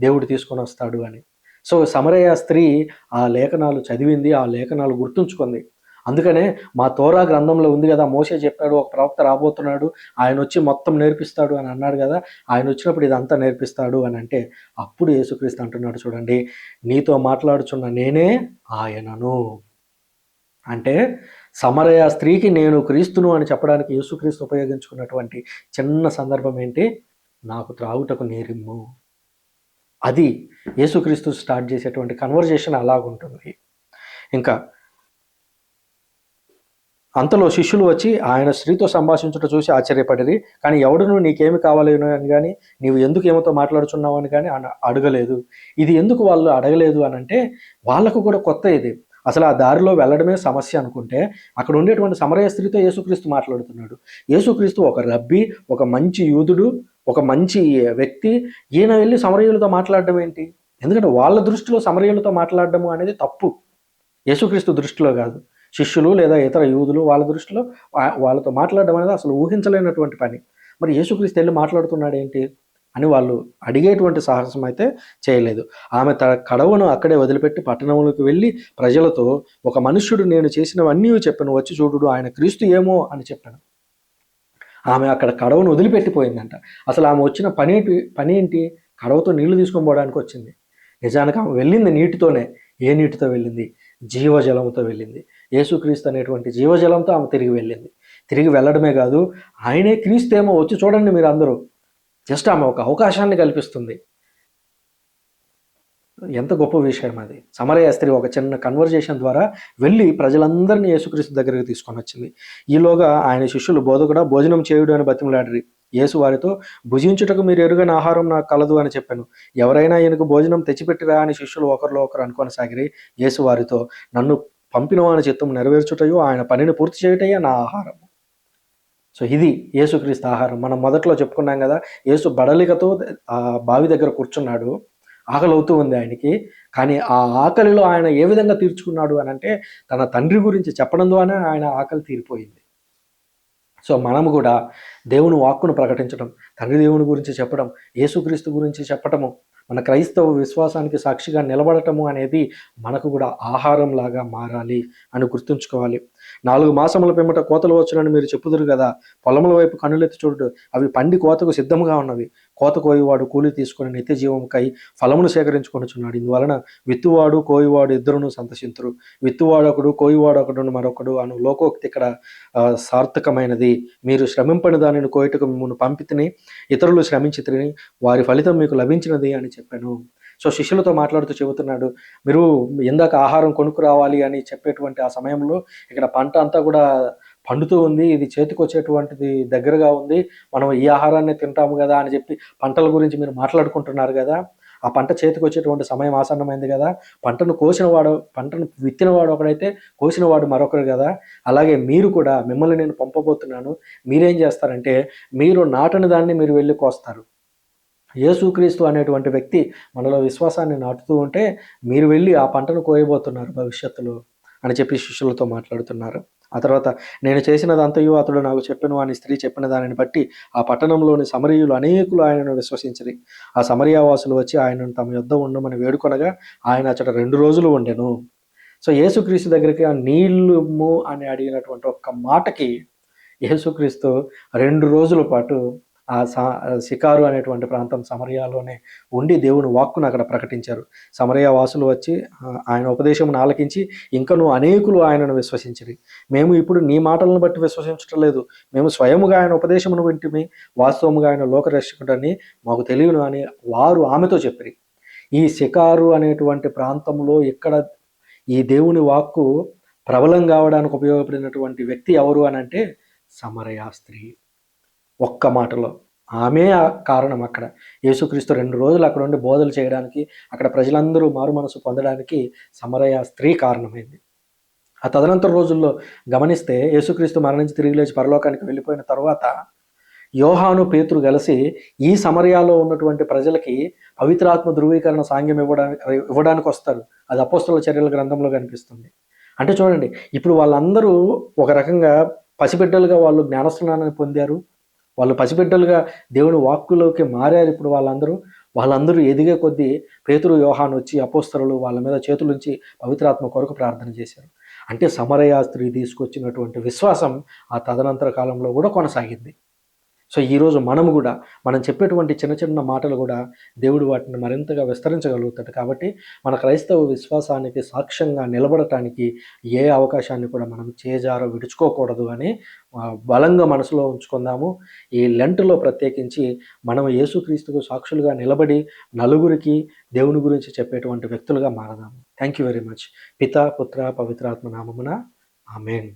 దేవుడు తీసుకొని వస్తాడు అని. సో సమరయ స్త్రీ ఆ లేఖనాలు చదివింది, ఆ లేఖనాలు గుర్తుంచుకుంది. అందుకనే మా తోరా గ్రంథంలో ఉంది కదా, మోషే చెప్పాడు ఒక ప్రవక్త రాబోతున్నాడు, ఆయన వచ్చి మొత్తం నేర్పిస్తాడు అని అన్నాడు కదా, ఆయన వచ్చినప్పుడు ఇదంతా నేర్పిస్తాడు అని అంటే, అప్పుడు యేసుక్రీస్తు అంటున్నాడు చూడండి, నీతో మాట్లాడుచున్న నేనే ఆయనను. అంటే సమరయ స్త్రీకి నేను క్రీస్తును అని చెప్పడానికి యేసుక్రీస్తు ఉపయోగించుకున్నటువంటి చిన్న సందర్భం ఏంటి? నాకు త్రాగుటకు నీరిమ్ము. అది యేసుక్రీస్తు స్టార్ట్ చేసేటువంటి కన్వర్జేషన్ అలాగుంటుంది. ఇంకా అంతలో శిష్యులు వచ్చి ఆయన స్త్రీతో సంభాషించుట చూసి ఆశ్చర్యపడిరి. కానీ ఎవడును నీకేమి కావాలి అని గాని, నీవు ఎందుకు ఈమెతో మాట్లాడుచున్నావు అని గాని అడగలేదు. ఇది ఎందుకు వాళ్ళు అడగలేదు అనంటే, వాళ్ళకు కూడా కొత్త ఇది. అసలు ఆ దారిలో వెళ్ళడమే సమస్య అనుకుంటే, అక్కడ ఉండేటువంటి సమరయ స్త్రీతో యేసుక్రీస్తు మాట్లాడుతున్నాడు. యేసుక్రీస్తు ఒక రబ్బీ, ఒక మంచి యూదుడు, ఒక మంచి వ్యక్తి. ఈయన వెళ్ళి సమరయులతో మాట్లాడడం ఏంటి? ఎందుకంటే వాళ్ళ దృష్టిలో సమరయులతో మాట్లాడడము అనేది తప్పు. యేసుక్రీస్తు దృష్టిలో కాదు. శిష్యులు లేదా ఇతర యూదులు వాళ్ళ దృష్టిలో వాళ్ళతో మాట్లాడడం అనేది అసలు ఊహించలేనటువంటి పని. మరి యేసుక్రీస్తు వెళ్ళి మాట్లాడుతున్నాడు ఏంటి అని వాళ్ళు అడిగేటువంటి సాహసం అయితే చేయలేదు. ఆమె కడవను అక్కడే వదిలిపెట్టి పట్టణంలోకి వెళ్ళి ప్రజలతో, ఒక మనుష్యుడు నేను చేసినవన్నీ చెప్పాను, వచ్చి చూడు ఆయన క్రీస్తు ఏమో అని చెప్పాను. ఆమె అక్కడ కడవను వదిలిపెట్టిపోయిందంట. అసలు ఆమె వచ్చిన పని ఏంటి? కడవతో నీళ్లు తీసుకొని పోవడానికి వచ్చింది. నిజానికి ఆమె వెళ్ళింది నీటితోనే. ఏ నీటితో వెళ్ళింది? జీవజలంతో వెళ్ళింది. యేసుక్రీస్తు అనేటువంటి జీవజలంతో ఆమె తిరిగి వెళ్ళింది. తిరిగి వెళ్ళడమే కాదు, ఆయనే క్రీస్తు ఏమో వచ్చి చూడండి మీరు అందరూ. జస్ట్ ఆమె ఒక అవకాశాన్ని కల్పిస్తుంది. ఎంత గొప్ప విషయం అది. సమరయ స్త్రీ ఒక చిన్న కన్వర్జేషన్ ద్వారా వెళ్ళి ప్రజలందరినీ యేసుక్రీస్తు దగ్గరికి తీసుకొని వచ్చింది. ఈలోగా ఆయన శిష్యులు బోధకుడా భోజనం చేయుడు అని బతిమలాడిరి. యేసు వారితో, భుజించుటకు మీరు ఎరుగని ఆహారం నాకు కలదు అని చెప్పాను. ఎవరైనా ఈయనకు భోజనం తెచ్చిపెట్టిరా అని శిష్యులు ఒకరిలో ఒకరు అనుకొనసాగిరి. యేసు వారితో, నన్ను పంపిన వాని చిత్తం నెరవేర్చుటయో ఆయన పనిని పూర్తి చేయుటయే నా ఆహారం. సో ఇది యేసుక్రీస్తు ఆహారం. మనం మొదట్లో చెప్పుకున్నాం కదా, యేసు బడలికతో ఆ బావి దగ్గర కూర్చున్నాడు. ఆకలి అవుతూ ఉంది ఆయనకి. కానీ ఆ ఆకలిలో ఆయన ఏ విధంగా తీర్చుకున్నాడు అని అంటే, తన తండ్రి గురించి చెప్పడం ద్వారా ఆయన ఆకలి తీరిపోయింది. సో మనము కూడా దేవుని వాక్కును ప్రకటించడం, తండ్రి దేవుని గురించి చెప్పడం, యేసుక్రీస్తు గురించి చెప్పటము, మన క్రైస్తవ విశ్వాసానికి సాక్షిగా నిలబడటము అనేది మనకు కూడా ఆహారంలాగా మారాలి అని గుర్తుంచుకోవాలి. 4 మాసముల పిమ్మట కోతలు వచ్చునని మీరు చెప్పుదురు కదా, పొలముల వైపు కన్నులెత్తి చూడు, అవి పండి కోతకు సిద్ధముగా ఉన్నవి. కోత కోయివాడు కూలి తీసుకొని నిత్య జీవముకై ఫలమును సేకరించుకొనుచున్నాడు. ఇందువలన విత్తువాడు కోయివాడు ఇద్దరును సంతసింతురు. విత్తువాడు ఒకడు, కోయివాడు ఒకడు, మరొకడు అను లోకోక్తి ఇక్కడ సార్థకమైనది. మీరు శ్రమింపని దానిని కోయటకు మిమ్మల్ని పంపితిని, ఇతరులు శ్రమించితిని, వారి ఫలితం మీకు లభించినది అని చెప్పాను. సో శిష్యులతో మాట్లాడుతూ చెబుతున్నాడు, మీరు ఇందాక ఆహారం కొనుక్కు రావాలి అని చెప్పేటువంటి ఆ సమయంలో ఇక్కడ పంట అంతా కూడా పండుతూ ఉంది, ఇది చేతికి వచ్చేటువంటిది దగ్గరగా ఉంది, మనం ఈ ఆహారాన్ని తింటాము కదా అని చెప్పి పంటల గురించి మీరు మాట్లాడుకుంటున్నారు కదా, ఆ పంట చేతికి వచ్చేటువంటి సమయం ఆసన్నమైంది కదా, పంటను విత్తినవాడు ఒకడైతే కోసినవాడు మరొకరు కదా, అలాగే మీరు కూడా, మిమ్మల్ని నేను పంపబోతున్నాను, మీరేం చేస్తారంటే మీరు నాటని దాన్ని మీరు వెళ్ళి కోస్తారు. యేసుక్రీస్తు అనేటువంటి వ్యక్తి మనలో విశ్వాసాన్ని నాటుతూ ఉంటే మీరు వెళ్ళి ఆ పంటను కోయబోతున్నారు భవిష్యత్తులో అని చెప్పి శిష్యులతో మాట్లాడుతున్నారు. ఆ తర్వాత, నేను చేసినదంతయు అతడు నాకు చెప్పెను అని స్త్రీ చెప్పిన దానిని బట్టి ఆ పట్టణంలోని సమరయులు అనేకులు ఆయనను విశ్వసించిరి. ఆ సమరయావాసులు వచ్చి ఆయనను తమ యొద్ద ఉండమని వేడుకొనగా ఆయన అచ్చట 2 రోజులు ఉండెను. సో యేసుక్రీస్తు దగ్గరికి ఆ నీళ్ళుము అని అడిగినటువంటి ఒక్క మాటకి యేసుక్రీస్తు 2 రోజుల పాటు ఆ సికారు అనేటువంటి ప్రాంతం సమరయాలోనే ఉండి దేవుని వాక్కును అక్కడ ప్రకటించారు. సమరయ వాసులు వచ్చి ఆయన ఉపదేశమును ఆలకించి ఇంకనూ అనేకులు ఆయనను విశ్వసించిరి. మేము ఇప్పుడు నీ మాటలను బట్టి విశ్వసించటం లేదు, మేము స్వయముగా ఆయన ఉపదేశమును వింటిమి, వాస్తవముగా ఆయన లోకరక్షకుడని మాకు తెలియను అని వారు ఆమెతో చెప్పిరి. ఈ సికారు అనేటువంటి ప్రాంతంలో ఇక్కడ ఈ దేవుని వాక్కు ప్రబలం కావడానికి ఉపయోగపడినటువంటి వ్యక్తి ఎవరు అని అంటే సమరయ స్త్రీ. ఒక్క మాటలో ఆమె కారణం. అక్కడ యేసుక్రీస్తు 2 రోజులు అక్కడ ఉండి బోధలు చేయడానికి, అక్కడ ప్రజలందరూ మారు మనసు పొందడానికి సమరయ స్త్రీ కారణమైంది. ఆ తదనంతర రోజుల్లో గమనిస్తే యేసుక్రీస్తు మరణించి తిరిగి లేచి పరలోకానికి వెళ్ళిపోయిన తర్వాత యోహాను, పేతురు కలిసి ఈ సమరయాలో ఉన్నటువంటి ప్రజలకి పవిత్రాత్మ ధృవీకరణ సాంగ్యం ఇవ్వడానికి వస్తారు. అది అపోస్తలుల చర్యల గ్రంథంలో కనిపిస్తుంది. అంటే చూడండి, ఇప్పుడు వాళ్ళందరూ ఒక రకంగా పసిబిడ్డలుగా వాళ్ళు జ్ఞానస్నానాన్ని పొందారు, వాళ్ళు పసిబిడ్డలుగా దేవుని వాక్కులోకి మారారు. ఇప్పుడు వాళ్ళందరూ ఎదిగే కొద్దీ పేతురు, యోహాను వచ్చి అపోస్తలులు వాళ్ళ మీద చేతులుంచి పవిత్రాత్మ కొరకు ప్రార్థన చేశారు. అంటే సమరయ స్త్రీ తీసుకొచ్చినటువంటి విశ్వాసం ఆ తదనంతర కాలంలో కూడా కొనసాగింది. సో ఈరోజు మనం చెప్పేటువంటి చిన్న చిన్న మాటలు కూడా దేవుడు వాటిని మరింతగా విస్తరించగలుగుతాడు. కాబట్టి మన క్రైస్తవ విశ్వాసానికి సాక్ష్యంగా నిలబడటానికి ఏ అవకాశాన్ని కూడా మనం విడుచుకోకూడదు అని బలంగా మనసులో ఉంచుకుందాము. ఈ లెంట్లో ప్రత్యేకించి మనం యేసుక్రీస్తుకు సాక్షులుగా నిలబడి నలుగురికి దేవుని గురించి చెప్పేటువంటి వ్యక్తులుగా మారదాము. Thank you very much. పితా, పుత్ర, పవిత్రాత్మ నామమున ఆమేన్.